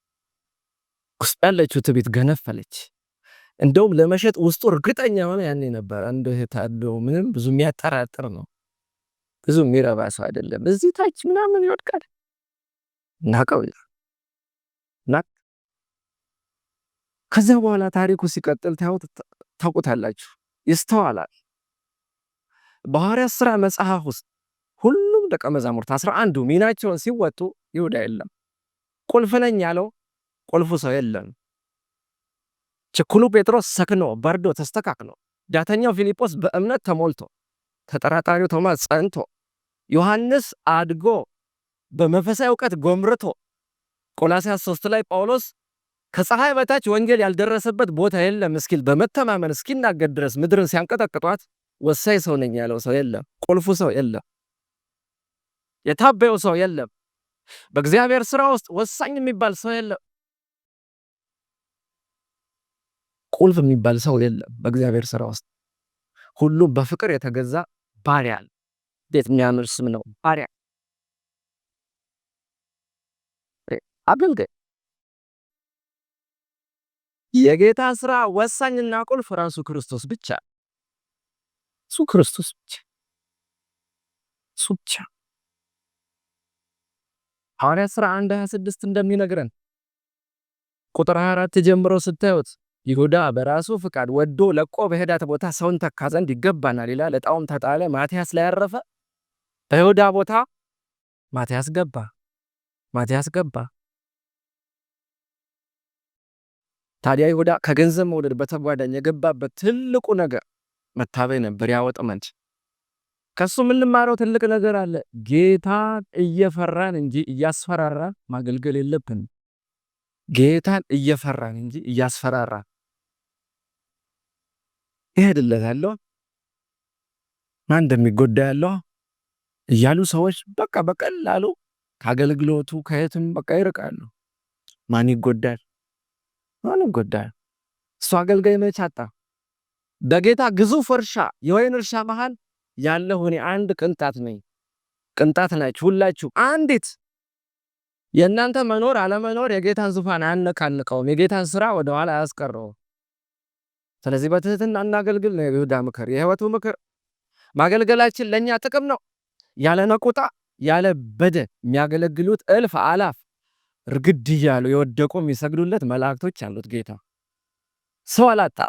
ውስጥ ያለችው ትዕቢት ገነፈለች። እንደውም ለመሸጥ ውስጡ እርግጠኛ ሆነ ያኔ ነበር። አንዱ ታደው ምንም ብዙ የሚያጠራጥር ነው፣ ብዙ የሚረባ ሰው አይደለም፣ እዚህ ታች ምናምን ይወድቃል። ናቀው ይላል። ከዛ በኋላ ታሪኩ ሲቀጥል ታውቁታላችሁ፣ ይስተዋላል። በሐዋርያት ሥራ መጽሐፍ ውስጥ ሁሉም ደቀ መዛሙርት 11ዱ ሚናቸውን ሲወጡ ይሁዳ የለም። ቁልፍ ነኝ ያለው ቁልፉ ሰው የለም። ችኩሉ ጴጥሮስ ሰክኖ በርዶ ተስተካክሎ፣ ዳተኛው ፊልጶስ በእምነት ተሞልቶ፣ ተጠራጣሪው ቶማስ ጸንቶ፣ ዮሐንስ አድጎ በመንፈሳዊ ዕውቀት ጎምርቶ፣ ቆላስይስ 3 ላይ ጳውሎስ ከፀሐይ በታች ወንጌል ያልደረሰበት ቦታ የለም እስኪል በመተማመን እስኪናገር ድረስ ምድርን ሲያንቀጠቅጧት ወሳኝ ሰው ነኝ ያለው ሰው የለም። ቁልፉ ሰው የለም። የታበየው ሰው የለም። በእግዚአብሔር ሥራ ውስጥ ወሳኝ የሚባል ሰው የለም። ቁልፍ የሚባል ሰው የለም በእግዚአብሔር ሥራ ውስጥ። ሁሉም በፍቅር የተገዛ ባሪያ። እንዴት የሚያምር ስም ነው! ባሪያ፣ አገልጋይ። የጌታ ሥራ ወሳኝና ቁልፍ ራሱ ክርስቶስ ብቻ፣ እሱ ክርስቶስ ብቻ፣ እሱ ብቻ። ሐዋርያት ሥራ 1:26 እንደሚነግረን ቁጥር 24 ጀምሮ ስታዩት ይሁዳ በራሱ ፍቃድ ወዶ ለቆ በሄዳት ቦታ ሰውን ተካ ዘንድ ይገባናል ይላል። ዕጣውም ተጣለ። ማቲያስ ላይ ያረፈ። በይሁዳ ቦታ ማቲያስ ገባ። ታዲያ ይሁዳ ከገንዘብ መውደድ በተጓዳኝ የገባበት ትልቁ ነገር መታበይ ነበር፣ ያወጥመድ። ከሱ የምንማረው ትልቅ ነገር አለ። ጌታን እየፈራን እንጂ እያስፈራራን ማገልገል የለብንም። ጌታን እየፈራን እንጂ እያስፈራራን ይሄድለታለሁ ማን እንደሚጎዳ ያለው እያሉ ሰዎች በቃ በቀላሉ ከአገልግሎቱ ከየትም በቃ ይርቃሉ። ማን ይጎዳል? እሱ አገልጋይ መች አጣ? በጌታ ግዙፍ እርሻ የወይን እርሻ መሃል ያለሁ እኔ አንድ ቅንጣት ነኝ። ቅንጣት ናችሁ ሁላችሁ አንዲት። የእናንተ መኖር አለመኖር የጌታን ዙፋን አያነቃንቀውም፣ የጌታን ሥራ ወደኋላ አያስቀረውም። ስለዚህ በትህትና እናገልግል ነው የይሁዳ ምክር፣ የሕይወቱ ምክር። ማገልገላችን ለእኛ ጥቅም ነው ያለ ነቁጣ ያለ በደል የሚያገለግሉት እልፍ አላፍ እርግድ እያሉ የወደቁ የሚሰግዱለት መላእክቶች አሉት ጌታ። ሰው አላጣ፣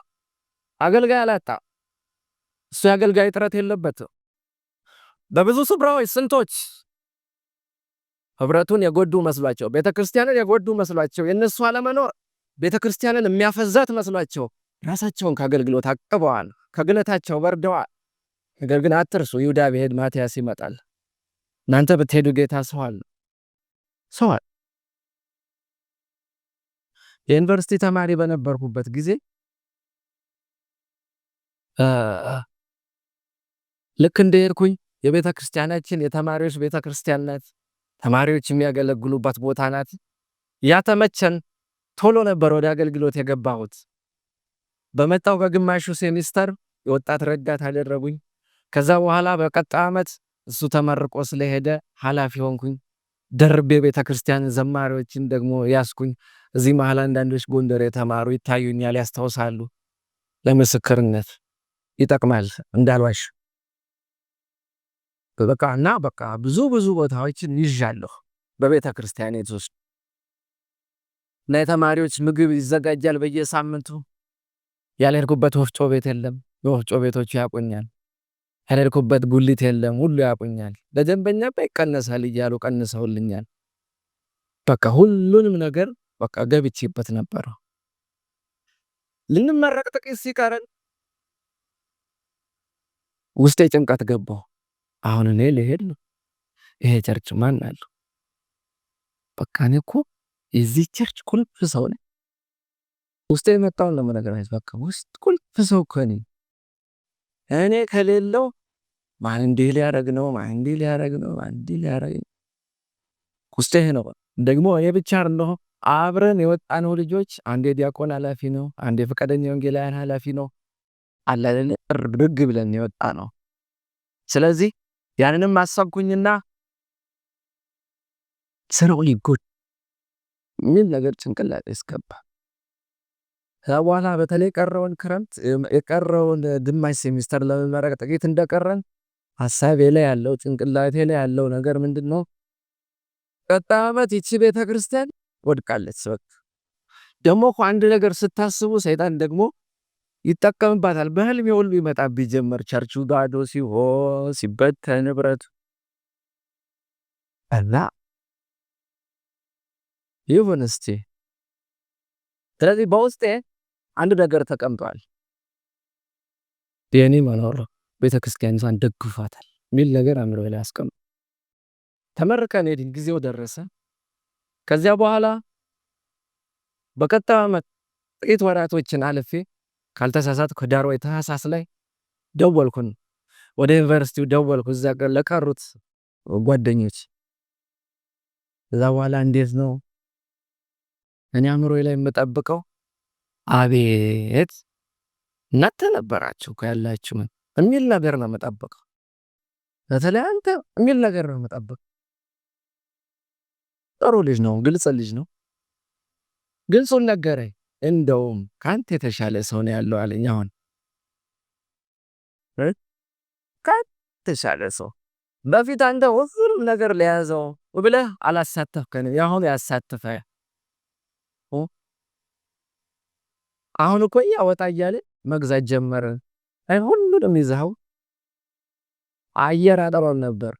አገልጋይ አላጣ። እሱ የአገልጋይ ጥረት የለበትም። በብዙ ስፍራዎች ስንቶች ህብረቱን የጎዱ መስሏቸው፣ ቤተክርስቲያንን የጎዱ መስሏቸው፣ የነሱ አለመኖር ቤተክርስቲያንን የሚያፈዛት መስሏቸው ራሳቸውን ከአገልግሎት አቅበዋል፣ ከግለታቸው ወርደዋል። ነገር ግን አትርሱ፣ ይሁዳ ቢሄድ ማትያስ ይመጣል። እናንተ ብትሄዱ ጌታ ሰዋል። የዩኒቨርሲቲ ተማሪ በነበርኩበት ጊዜ ልክ እንደሄድኩኝ የቤተ ክርስቲያናችን የተማሪዎች ቤተ ክርስቲያን ናት። ተማሪዎች የሚያገለግሉበት ቦታ ናት። ያተመቸን ቶሎ ነበር ወደ አገልግሎት የገባሁት። በመጣው በግማሹ ሴሚስተር የወጣት ረዳት አደረጉኝ። ከዛ በኋላ በቀጣይ ዓመት እሱ ተመርቆ ስለሄደ ኃላፊ ሆንኩኝ። ደርቤ ቤተ ክርስቲያን ዘማሪዎችን ደግሞ ያስኩኝ። እዚህ መሃል አንዳንዶች ጎንደር የተማሩ ይታዩኛል፣ ያስታውሳሉ። ለምስክርነት ይጠቅማል እንዳልዋሽ። በቃ ብዙ ቦታዎችን ይዣለሁ በቤተ ክርስቲያን ውስጥ። እና የተማሪዎች ምግብ ይዘጋጃል በየሳምንቱ። ያልሄድኩበት ወፍጮ ቤት የለም፣ የወፍጮ ቤቶቹ ያቆኛል። ያልሄድኩበት ጉሊት የለም፣ ሁሉ ያቆኛል። ለደንበኛ ይቀነሳል እያሉ ቀንሰውልኛል። በቃ ሁሉንም ነገር በቃ ገብቼበት ነበር። ልንመረቅ ጥቂት ሲቀረን ውስጤ ጭንቀት ገባው። አሁን እኔ ልሄድ ነው፣ ይሄ ቸርች ማን አለው? በቃ እኔ እኮ የዚህ ቸርች ቁልፍ ሰው ነኝ። ውስጤ የመጣውን ለመነገራችሁ በቃ ውስጥ ቁልፍ ሰው እኮ ነኝ። እኔ ከሌለው ማን እንዲህ ሊያደርግ ነው? ማን እንዲህ ሊያደርግ ነው? ማን እንዲህ ሊያደርግ ውስጤ ነው። ደግሞ እኔ ብቻ አይደለሁ፣ አብረን የወጣነው ልጆች አንዴ ዲያቆን ኃላፊ ነው፣ አንዴ ፈቃደኛ ወንጌላውያን ኃላፊ ነው። አላለን ርግ ብለን የወጣ ነው። ስለዚህ ያንንም አሰብኩኝና ስራው ሊጎድ ምን ነገር ጭንቅላት ያስገባ። በኋላ በተለይ ቀረውን ክረምት የቀረውን ግማሽ ሴሚስተር ለመመረቅ ጥቂት እንደቀረን ሐሳቤ ላይ ያለው ጭንቅላቴ ላይ ያለው ነገር ምንድነው? ቀጣይ ዓመት ይቺ ቤተክርስቲያን ወድቃለች። በቃ ደግሞ አንድ ነገር ስታስቡ ሰይጣን ደግሞ ይጠቀምባታል። በህልም ሁሉ ይመጣብኝ ጀመር። ቸርቹ ባዶ ሲሆን ሲበተን ንብረቱ እና ይሁን እስቲ። ስለዚህ በውስጤ አንድ ነገር ተቀምጧል። የኔ መኖር ቤተክርስቲያንን ደግፏታል ሚል ነገር አምሮ ላይ አስቀም። ተመርቀን ሄድን፣ ጊዜው ደረሰ። ከዚያ በኋላ በቀጣዩ ዓመት ጥቂት ወራቶችን አልፌ ካልተሳሳትኩ ዳር ወይ ታህሳስ ላይ ደወልኩን፣ ወደ ዩኒቨርሲቲው ደወልኩ፣ እዛ ለቀሩት ጓደኞች። እዛ በኋላ እንዴት ነው እኔ አምሮዬ ላይ የምጠብቀው አቤት እናንተ ነበራችሁ ያላችሁ ምን የሚል ነገር ነው የምጠብቀው። በተለይ አንተ የሚል ነገር ነው የምጠብቀው። ጥሩ ልጅ ነው፣ ግልጽ ልጅ ነው። ግልጹን ነገረኝ። እንደውም ካንተ የተሻለ ሰው ነው ያለው አለኝ። አሁን ካንተ የተሻለ ሰው በፊት አንተ ሁሉም ነገር ለያዘው ብለህ አላሳተፍከንም፣ ያሁን ያሳተፈ። አሁን እኮ ያወጣ እያለ መግዛት ጀመረ። አይ ሁሉንም ይዘው አየር አጠራው ነበር።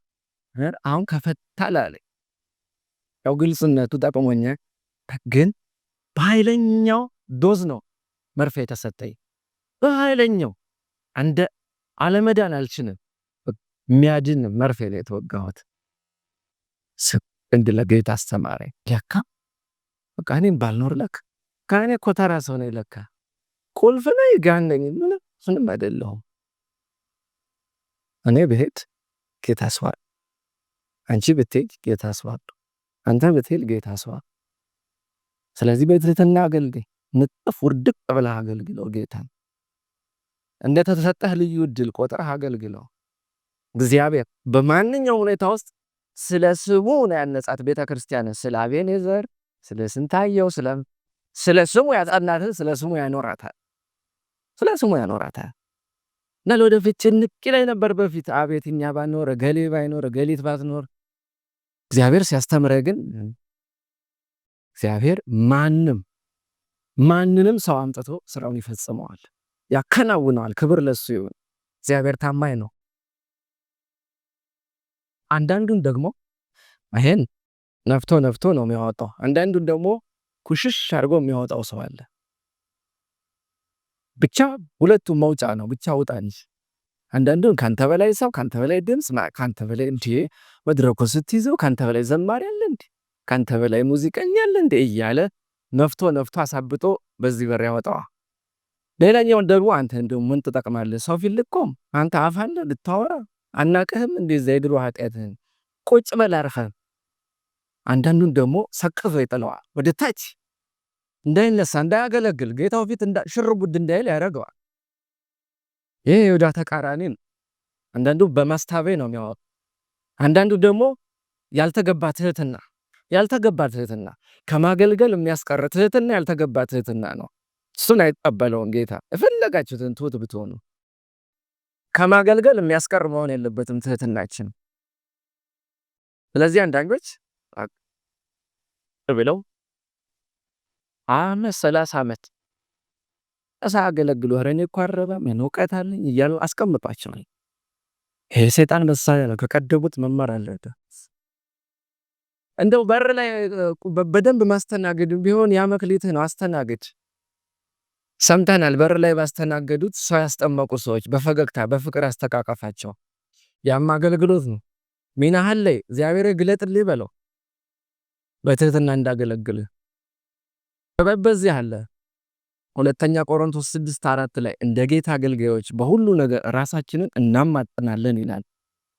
አሁን ከፈታል አለ። ያው ግልጽነቱ ጠቅሞኛል። ግን በኃይለኛው ዶዝ ነው መርፌ የተሰጠኝ። በኃይለኛው እንደ አለመዳን አልችልም። የሚያድን መርፌ ላይ የተወጋሁት። እንደ ለጌታ አስተማረኝ። ለካ በቃ እኔም ባልኖር ለካ ካኔ እኮ ተራ ሰው ነኝ። ለካ ቁልፍ ነኝ፣ ጋነኝ፣ ምንም አይደለሁም። እኔ ብሄድ ጌታ ሰዋል፣ አንቺ ብትሄድ ጌታ ሰዋል፣ አንተ ብትሄድ ጌታ ሰዋል። ስለዚህ በትህትና አገልግል፣ ንጥፍ ውርድቅ ብለህ አገልግለው ጌታን። እንደ ተሰጠህ ልዩ ዕድል ቆጥረህ አገልግለው። እግዚአብሔር በማንኛውም ሁኔታ ውስጥ ስለ ስሙ ነው ያነጻት ቤተክርስቲያን። ስለ አቤኔዘር፣ ስለ ስንታየው፣ ስለ ስሙ ያጸናትን፣ ስለ ስሙ ያኖራታል። ስለ ስሙ ያኖራታል። እና ለወደፊት ጭንቅ ላይ ነበር በፊት። አቤት እኛ ባንኖር፣ ገሌ ባይኖር፣ ገሊት ባትኖር እግዚአብሔር ሲያስተምረህ ግን እግዚአብሔር ማንንም ሰው አምጥቶ ስራውን ይፈጽመዋል፣ ያከናውነዋል። ክብር ለሱ ይሁን። እግዚአብሔር ታማኝ ነው። አንዳንዱን ደግሞ ይሄን ነፍቶ ነው የሚያወጣው። አንዳንዱን ደግሞ ኩሽሽ አድርጎ የሚያወጣው ሰው አለ። ብቻ ሁለቱም መውጫ ነው። ብቻ ውጣ እንጂ አንዳንዱን ካንተ በላይ ሰው፣ ካንተ በላይ ድምፅ፣ ካንተ በላይ እንዴ መድረኩ ስትይዘው ካንተ በላይ ዘማሪ አለ እንዴ፣ ካንተ በላይ ሙዚቀኛ አለ እንዴ እያለ ነፍቶ አሳብጦ በዚህ በር ያወጣዋል። ሌላኛውን ደግሞ አንተ እንደው ምን ትጠቅማለህ? ሰው ፊት ልቆም አንተ አፍ አለ ልታወራ አናቅህም እንደዛ የድሮ ኃጢአትህን ቁጭ በል አርፈህ። አንዳንዱን ደግሞ ሰቅዞ ይጥለዋል ወደ ታች እንዳይነሳ እንዳያገለግል ጌታው ፊት ሽር ጉድ እንዳይል ያደርገዋል። ይሄ የይሁዳ ተቃራኒ ነው። አንዳንዱ በማስታበይ ነው የሚያወጣው። አንዳንዱ ደግሞ ያልተገባ ትህትና ከማገልገል የሚያስቀር ትህትና ያልተገባ ትህትና ነው። እሱን አይቀበለውም ጌታ። የፈለጋችሁትን ትሁት ብትሆኑ ከማገልገል የሚያስቀር መሆን የለበትም ትህትናችን። ስለዚህ አንዳንዶች ብለው 30 ዓመት ሳያገለግሉ ኧረ እኔ እኮ አልረባም ምን እውቀት አለኝ እያሉ አስቀምጧቸዋል። ይሄ ሰይጣን መሳሪያ ነው። ከቀደሙት መማር አለበት። እንደው በር ላይ በደንብ ማስተናገድ ቢሆን ያ መክሊትህ ነው። አስተናግድ። ሰምተናል። በር ላይ ባስተናገዱት ሰው ያስጠመቁ ሰዎች በፈገግታ በፍቅር አስተቃቀፋቸው። ያም አገልግሎት ነው። ሚናህል ላይ እግዚአብሔር ግለጥልህ በለው በትህትና እንዳገለግልህ በዚህ አለ። ሁለተኛ ቆሮንቶስ 6:4 ላይ እንደ ጌታ አገልጋዮች በሁሉ ነገር ራሳችንን እናማጥናለን ይላል።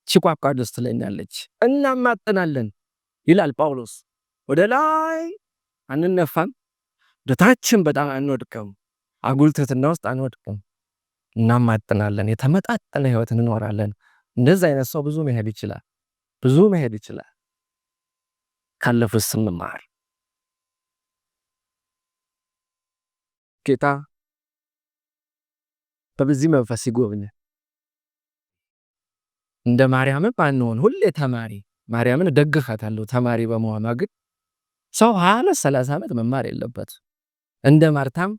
ቺቋቋ ደስ ትለኛለች። እናማጥናለን ይላል ጳውሎስ። ወደ ላይ አንነፋም፣ ወደ ታችም በጣም አንወድቅም፣ አጉል ትህትና ውስጥ አንወድቅም። እናማጥናለን፣ የተመጣጠነ ህይወት እንኖራለን። እንደዛ አይነት ሰው ብዙ መሄድ ይችላል። ካለፈው ስንማር ጌታ በዚህ መንፈስ ይጎብኝ። እንደ ማርያምም አንሆን ሁሌ ተማሪ። ማርያምን ደግፋታለሁ ተማሪ በመሆኗ ግን ሰው 30 ዓመት መማር የለበት። እንደ ማርታም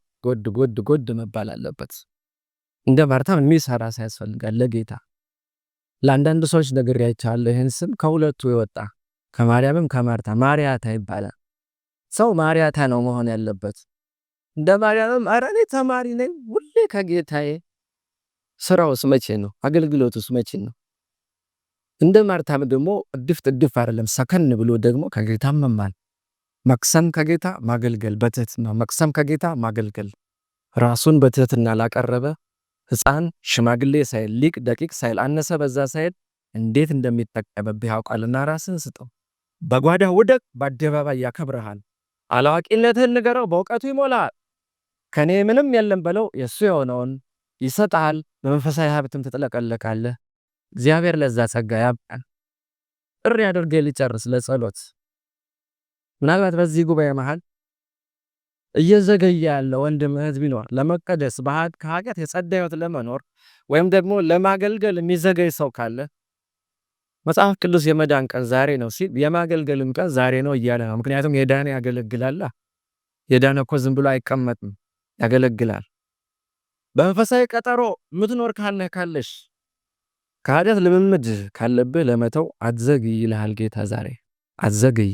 ጎድ መባል አለበት። እንደ ማርታም የሚሰራ ሳያስፈልጋል ለጌታ። ለአንዳንድ ሰዎች ነግሬያቸዋለሁ። ይህን ስም ከሁለቱ የወጣ ከማርያምም ከማርታ ማርያታ ይባላል። ሰው ማርያታ ነው መሆን ያለበት። እንደ ማርያምም ኧረ እኔ ተማሪ ነኝ ሁሌ ከጌታዬ። ስራውስ መቼ ነው? አገልግሎቱስ መቼ ነው? እንደ ማርታም ደግሞ እድፍ አይደለም፣ ሰከን ብሎ ደግሞ ከጌታ መማል። መቅሰም ከጌታ ማገልገል በትህትና መቅሰም ከጌታ ማገልገል። ራሱን በትህትና ላቀረበ ሕፃን ሽማግሌ ሳይል ሊቅ ደቂቅ ሳይል አነሰ በዛ ሳይል እንዴት እንደሚጠቀምብህ ያውቃልና ራስን ስጠው። በጓዳ ውደቅ፣ በአደባባይ ያከብረሃል። አላዋቂነትህን ንገረው፣ በእውቀቱ ይሞላል። ከኔ ምንም የለም በለው፣ የሱ የሆነውን ይሰጣል። በመንፈሳዊ ሀብትም ትጥለቀለቃለህ። እግዚአብሔር ለዛ ጸጋ ያብቃል። ጥሪ አድርጌ ልጨርስ ለጸሎት። ምናልባት በዚህ ጉባኤ መሃል እየዘገየ ያለ ወንድም እህት ቢኖር ለመቀደስ ከኃጢአት የጸዳ ሕይወት ለመኖር ወይም ደግሞ ለማገልገል የሚዘገይ ሰው ካለ መጽሐፍ ቅዱስ የመዳን ቀን ዛሬ ነው ሲል የማገልገልም ቀን ዛሬ ነው እያለ ነው። ምክንያቱም የዳነ ያገለግላል። የዳነ እኮ ዝም ብሎ አይቀመጥም፣ ያገለግላል። በመንፈሳዊ ቀጠሮ ምትኖር ካለሽ ከኃጢአት ልምምድ ካለብህ ለመተው አትዘግይ ይልሃል ጌታ ዛሬ። አትዘግይ።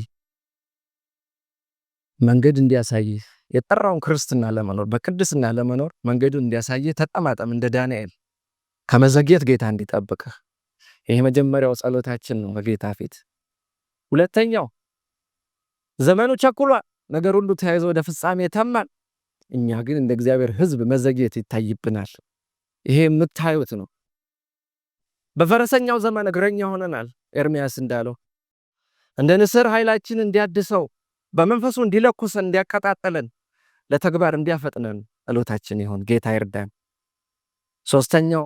መንገድ እንዲያሳይህ የጠራውን ክርስትና ለመኖር በቅድስና ለመኖር መንገዱን እንዲያሳይህ ተጠማጠም እንደ ዳንኤል። ከመዘግየት ጌታ እንዲጠብቅህ። ይሄ መጀመሪያው ጸሎታችን ነው በጌታ ፊት። ሁለተኛው ዘመኑ ቸኩሏል፣ ነገር ሁሉ ተያይዞ ወደ ፍጻሜ ተማል። እኛ ግን እንደ እግዚአብሔር ሕዝብ መዘግየት ይታይብናል። ይሄ የምታዩት ነው። በፈረሰኛው ዘመን እግረኛ ሆነናል። ኤርምያስ እንዳለው እንደ ንስር ኃይላችን እንዲያድሰው በመንፈሱ እንዲለኩሰን እንዲያቀጣጥለን ለተግባር እንዲያፈጥነን ጸሎታችን ይሁን። ጌታ ይርዳን። ሶስተኛው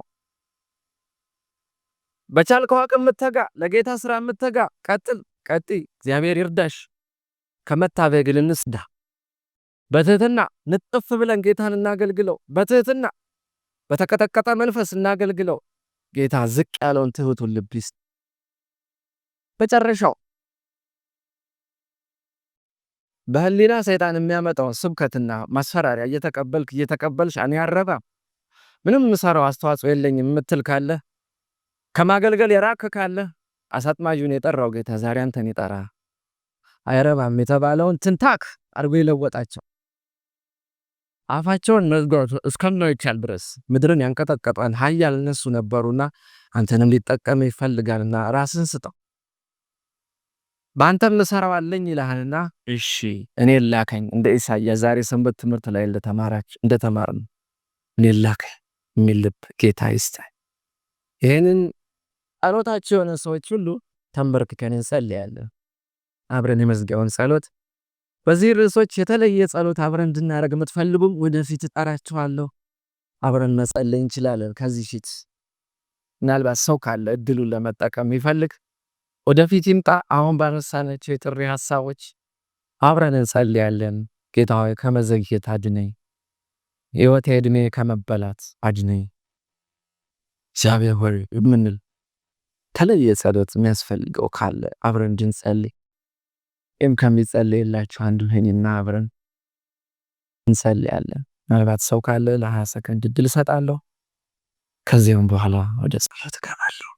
በቻልከው አቅም ምትተጋ ለጌታ ስራ ምትተጋ ቀጥይ። እግዚአብሔር ይርዳሽ። ከመታበይ ግን እንስዳ። በትህትና ንጥፍ ብለን ጌታን እናገልግለው። በትህትና በተቀጠቀጠ መንፈስ እናገልግለው። ጌታ ዝቅ ያለውን ትሁቱን ልብ ይስጥ። በጨረሻው በህሊና ሰይጣን የሚያመጣውን ስብከትና ማስፈራሪያ እየተቀበልሽ እኔ አረባ ምንም የምሰራው አስተዋጽኦ የለኝም የምትል ካለ ከማገልገል የራክ ካለ አሳጥማጁን የጠራው ጌታ ዛሬ አንተን ይጠራ። አይረባም የተባለውን ትንታክ አድርጎ ይለወጣቸው። አፋቸውን መዝጋት እስከማይቻል ድረስ ምድርን ያንቀጠቀጧን ኃያል እነሱ ነበሩና አንተንም ሊጠቀም ይፈልጋልና ራስን ስጠው። በአንተም ልሰራው አለኝ ይልሃልና እሺ እኔ ላከኝ። እንደ ኢሳይያስ ዛሬ ሰንበት ትምህርት ላይ እንደተማርን እኔ ላከኝ የሚል ልብ ጌታ ይስጠን። ይህንን ጸሎታቸው የሆነ ሰዎች ሁሉ ተንበርክከን እንጸልያለን። አብረን የመዝጊያውን ጸሎት በዚህ ርዕሶች የተለየ ጸሎት አብረን እንድናደርግ የምትፈልጉም ወደፊት እጠራችኋለሁ። አብረን መጸለይ እንችላለን። ከዚህ ፊት ምናልባት ሰው ካለ እድሉን ለመጠቀም ይፈልግ ወደፊት ይምጣ። አሁን ባነሳናቸው የጥሪ ሐሳቦች አብረን እንጸልያለን። ጌታ ሆይ ከመዘግየት አድነኝ፣ ሕይወቴ ዕድሜ ከመበላት አድነኝ። እግዚአብሔር ሆይ የምንል ተለየ ጸሎት የሚያስፈልገው ካለ አብረን እንድንጸልይ ከሚጸልይላችሁ አንዱ ነኝና አብረን እንጸልያለን። ምናልባት ሰው ካለ ለ20 ሰከንድ እድል እሰጣለሁ። ከዚያም በኋላ ወደ ጸሎት እገባለሁ።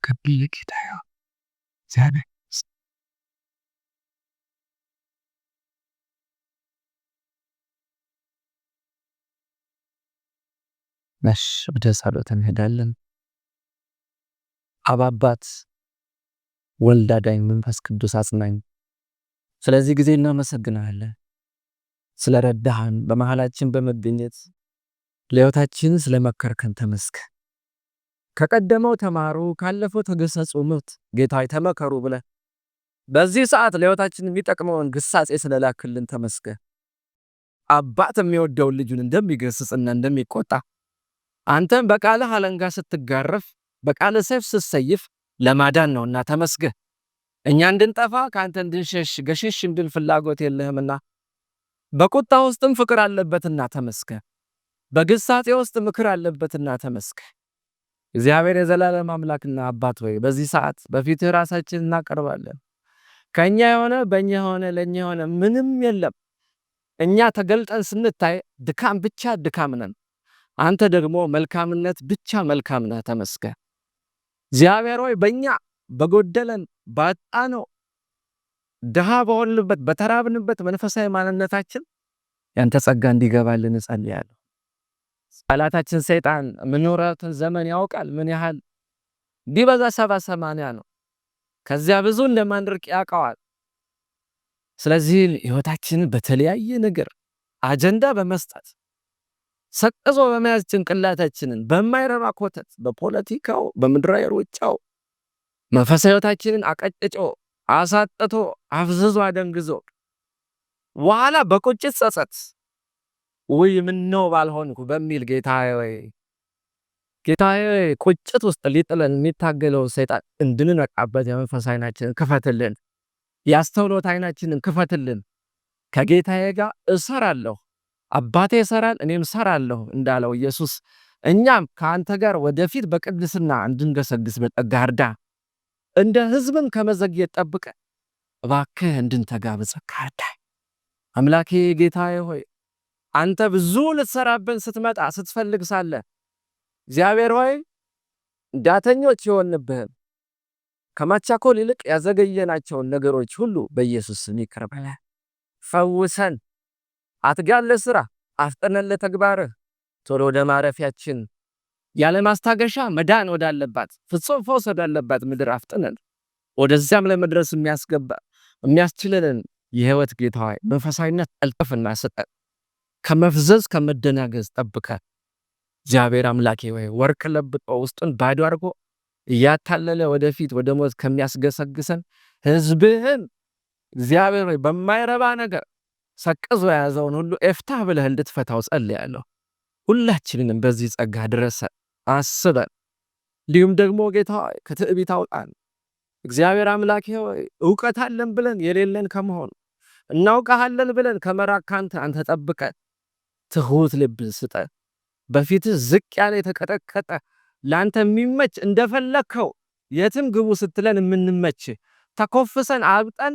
ከብልክ ይታዩ ዛሬ ወደ ጸሎት እንሄዳለን። አባት ወልድ አዳኝ መንፈስ ቅዱስ አጽናኝ፣ ስለዚህ ጊዜ እናመሰግናለን። ስለረዳህን በመሃላችን በመገኘት ለሕይወታችን ስለመከርከን ተመስገን። ከቀደመው ተማሩ ካለፈው ተገሰጹ ሞት ጌታዬ ተመከሩ ብለ በዚህ ሰዓት ለሕይወታችን የሚጠቅመውን ግሳጼ ስለላክልን ተመስገን። አባት የሚወደውን ልጁን እንደሚገስጽና እንደሚቆጣ አንተም በቃልህ አለንጋ ስትጋረፍ በቃልህ ሰይፍ ስትሰይፍ ለማዳን ነውና ተመስገን። እኛ እንድንጠፋ ከአንተ እንድንሸሽ ገሸሽ እንድን ፍላጎት የለህምና በቁጣ ውስጥም ፍቅር አለበትና ተመስገን። በግሳጼ ውስጥ ምክር አለበትና ተመስገን። እግዚአብሔር የዘላለም አምላክና አባት ሆይ በዚህ ሰዓት በፊትህ ራሳችን እናቀርባለን። ከኛ የሆነ በእኛ የሆነ ለእኛ የሆነ ምንም የለም። እኛ ተገልጠን ስንታይ ድካም ብቻ ድካም ነን። አንተ ደግሞ መልካምነት ብቻ መልካም ነህ። ተመስገን። እግዚአብሔር ሆይ በእኛ በጎደለን ባጣነው ድሃ በሆንበት በተራብንበት መንፈሳዊ ማንነታችን ያንተ ጸጋ እንዲገባልን እጸልያለሁ። ጠላታችን ሰይጣን ምንኖረትን ዘመን ያውቃል። ምን ያህል ቢበዛ 70-80 ነው። ከዚያ ብዙ እንደማንርቅ ያውቀዋል። ስለዚህ ሕይወታችንን በተለያየ ነገር አጀንዳ በመስጠት ሰቅዞ በመያዝ ጭንቅላታችንን በማይረባ ኮተት በፖለቲካው በምድራዊ ሩጫው መንፈሳዊ ሕይወታችንን አቀጭጮ አሳጥቶ አፍዝዞ አደንግዞ በኋላ በቁጭት ጸጸት ወይ ምን ነው ባልሆንኩ በሚል ጌታዬ ቁጭት ውስጥ ሊጥለን የሚታገለው ሰይጣን እንድንነቃበት የመንፈስ ዓይናችንን ክፈትልን፣ ያስተውሎት ዓይናችንን ክፈትልን። ከጌታዬ ጋር እሰራለሁ፣ አባቴ ይሰራል እኔም እሰራለሁ እንዳለው ኢየሱስ እኛም ከአንተ ጋር ወደፊት በቅድስና እንድንገሰግስ በጸጋ እርዳን። እንደ ሕዝብም ከመዘግየት ጠብቀን እባክህ እንድንተጋ በጸጋ እርዳን። አምላኬ ጌታዬ ሆይ አንተ ብዙ ልትሰራብን ስትመጣ ስትፈልግ ሳለ እግዚአብሔር ሆይ ዳተኞች የሆንብህም ከማቻኮል ይልቅ ያዘገየናቸውን ነገሮች ሁሉ በኢየሱስ ስም ይቅር በለን። ፈውሰን፣ አትጋን ለሥራ፣ አፍጥነን ለተግባርህ፣ ቶሎ ወደ ማረፊያችን ያለ ማስታገሻ መዳን ወዳለባት ፍጹም ፈውስ ወዳለባት ምድር አፍጥነን ወደዚያም ለመድረስ የሚያስችለንን የሕይወት ጌታ ሆይ መንፈሳዊነት ቀልጥፍና ስጠን። ከመፍዘዝ ከመደናገዝ ጠብቀን። እግዚአብሔር አምላኬ ሆይ ወርቅ ለብጦ ውስጡን ባዶ አድርጎ እያታለለ ወደፊት ወደ ሞት ከሚያስገሰግሰን ሕዝብህን እግዚአብሔር ሆይ በማይረባ ነገር ሰቅዞ የያዘውን ሁሉ ኤፍታህ ብለህ እንድትፈታው ጸልያለሁ። ሁላችንንም በዚህ ጸጋ ድረሰን አስበን። እንዲሁም ደግሞ ጌታ ሆይ ከትዕቢት አውጣን። እግዚአብሔር አምላኬ ሆይ እውቀት አለን ብለን የሌለን ከመሆኑ እናውቃለን ብለን ከመራቅ ካንተ አንተ ጠብቀን። ትሁት ልብን ስጠን። በፊትህ ዝቅ ያለ የተቀጠቀጠ ላንተ የሚመች እንደፈለከው የትም ግቡ ስትለን የምንመች ተኮፍሰን አብጠን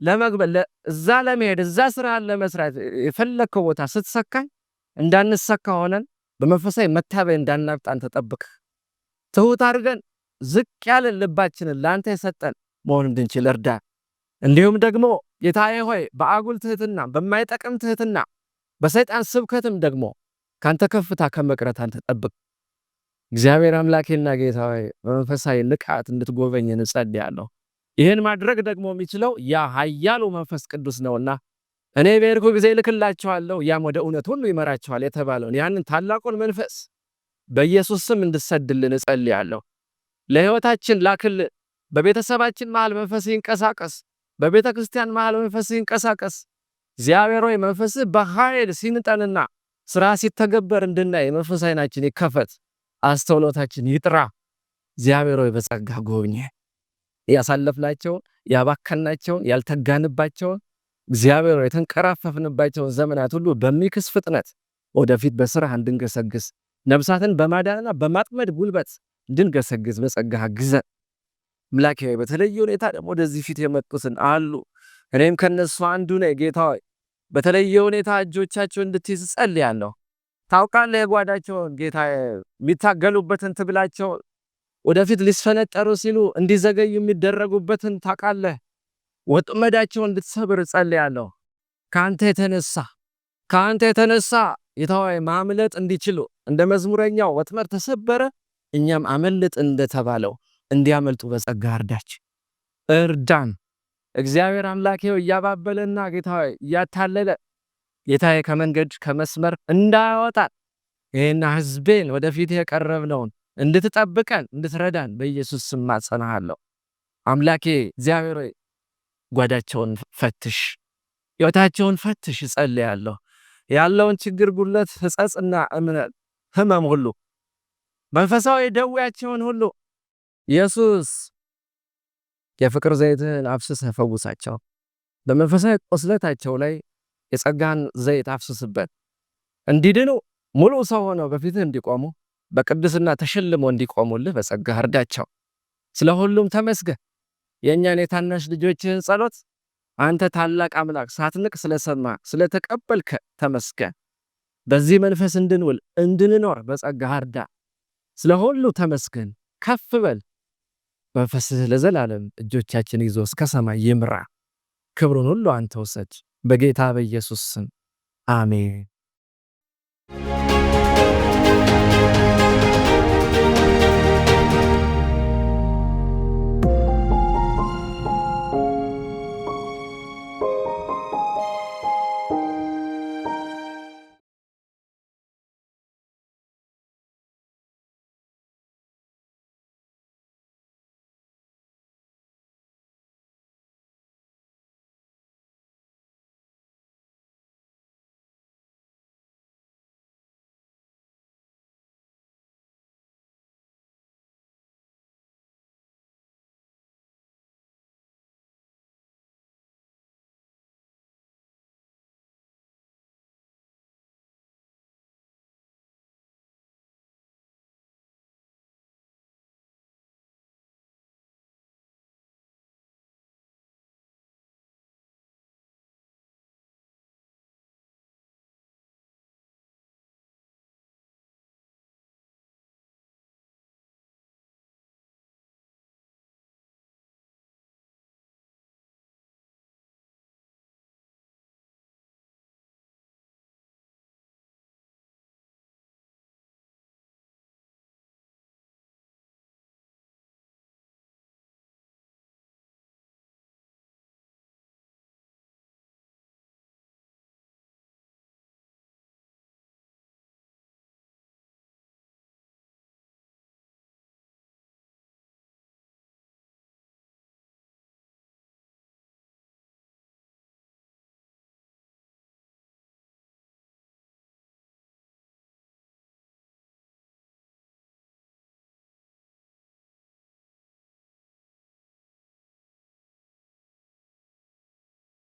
ለመግበል እዛ ለመሄድ እዛ ስራ ለመስራት የፈለከው ቦታ ስትሰካኝ እንዳንሰካ ሆነን በመንፈሳዊ መታበይ እንዳናብጣን ተጠብቅ ትሁት አድርገን ዝቅ ያለን ልባችንን ላንተ የሰጠን መሆን እንድንችል እርዳን። እንዲሁም ደግሞ ጌታዬ ሆይ በአጉል ትህትና በማይጠቅም ትህትና በሰይጣን ስብከትም ደግሞ ካንተ ከፍታ ከመቅረት አንተ ጠብቅ። እግዚአብሔር አምላኬና ጌታዬ በመንፈሳዊ ንቃት እንድትጎበኝ እንጸልያለሁ። ይህን ማድረግ ደግሞ የሚችለው ያ ኃያሉ መንፈስ ቅዱስ ነውና እኔ በሄድኩ ጊዜ እልክላችኋለሁ ያም ወደ እውነት ሁሉ ይመራችኋል የተባለውን ያንን ታላቁን መንፈስ በኢየሱስ ስም እንድሰድልን እጸልያለሁ። ለሕይወታችን ላክል። በቤተሰባችን መሃል መንፈስ ይንቀሳቀስ። በቤተ ክርስቲያን መሃል መንፈስ ይንቀሳቀስ። እግዚአብሔር ሆይ መንፈስ በኃይል ሲንጠንና ስራ ሲተገበር እንድናይ መንፈስ ዓይናችን ይከፈት፣ አስተውሎታችን ይጥራ። እግዚአብሔር ሆይ በጸጋ ጎብኘ። ያሳለፍናቸውን ያባከናቸውን ያልተጋንባቸውን እግዚአብሔር ሆይ የተንቀራፈፍንባቸውን ዘመናት ሁሉ በሚክስ ፍጥነት ወደፊት በስራ እንድንገሰግስ ነፍሳትን በማዳንና በማጥመድ ጉልበት እንድንገሰግስ በጸጋ ግዘን። አምላኬ ሆይ በተለየ ሁኔታ ደግሞ ወደዚህ ፊት የመጡትን አሉ፣ እኔም ከነሱ አንዱ ነኝ። ጌታ ሆይ በተለየ ሁኔታ እጆቻቸው እንድትይዝ ጸልያለሁ። ታውቃለህ የጓዳቸውን ጌታ የሚታገሉበትን ትግላቸውን ወደፊት ሊስፈነጠሩ ሲሉ እንዲዘገዩ የሚደረጉበትን ታውቃለህ። ወጥመዳቸውን እንድትሰብር ጸልያለሁ። ከአንተ የተነሳ ጌታ ሆይ ማምለጥ እንዲችሉ እንደ መዝሙረኛው ወጥመድ ተሰበረ እኛም አመልጥ እንደተባለው እንዲያመልጡ በጸጋ እርዳን። እግዚአብሔር አምላኬ እያባበለና ጌታ ሆይ እያታለለ ጌታዬ ከመንገድ ከመስመር እንዳያወጣን ይሄና ሕዝቤን ወደፊት የቀረብነውን እንድትጠብቀን እንድትረዳን በኢየሱስ ስም ማጸናሃለሁ። አምላኬ እግዚአብሔር ሆይ ጓዳቸውን ፈትሽ፣ ሕይወታቸውን ፈትሽ እጸልያለሁ። ያለውን ችግር፣ ጉድለት፣ ሕጸጽና እምነት፣ ህመም ሁሉ መንፈሳዊ ደዌያቸውን ሁሉ ኢየሱስ የፍቅር ዘይትን አፍስሰህ ፈውሳቸው። በመንፈሳዊ ቁስለታቸው ላይ የጸጋን ዘይት አፍስስበት። እንዲድኑ ሙሉ ሰው ሆነው በፊትህ እንዲቆሙ በቅድስና ተሸልሞ እንዲቆሙልህ በጸጋ እርዳቸው። ስለ ሁሉም ተመስገን። የእኛን የታናሽ ልጆችህን ጸሎት አንተ ታላቅ አምላክ ሳትንቅ ስለሰማ ስለተቀበልከ ተመስገን። በዚህ መንፈስ እንድንውል እንድንኖር በጸጋ እርዳ። ስለ ሁሉ ተመስገን። ከፍ በል። መንፈስህ ለዘላለም እጆቻችን ይዞ እስከ ሰማይ ይምራ። ክብሩን ሁሉ አንተ ውሰድ። በጌታ በኢየሱስ ስም አሜን።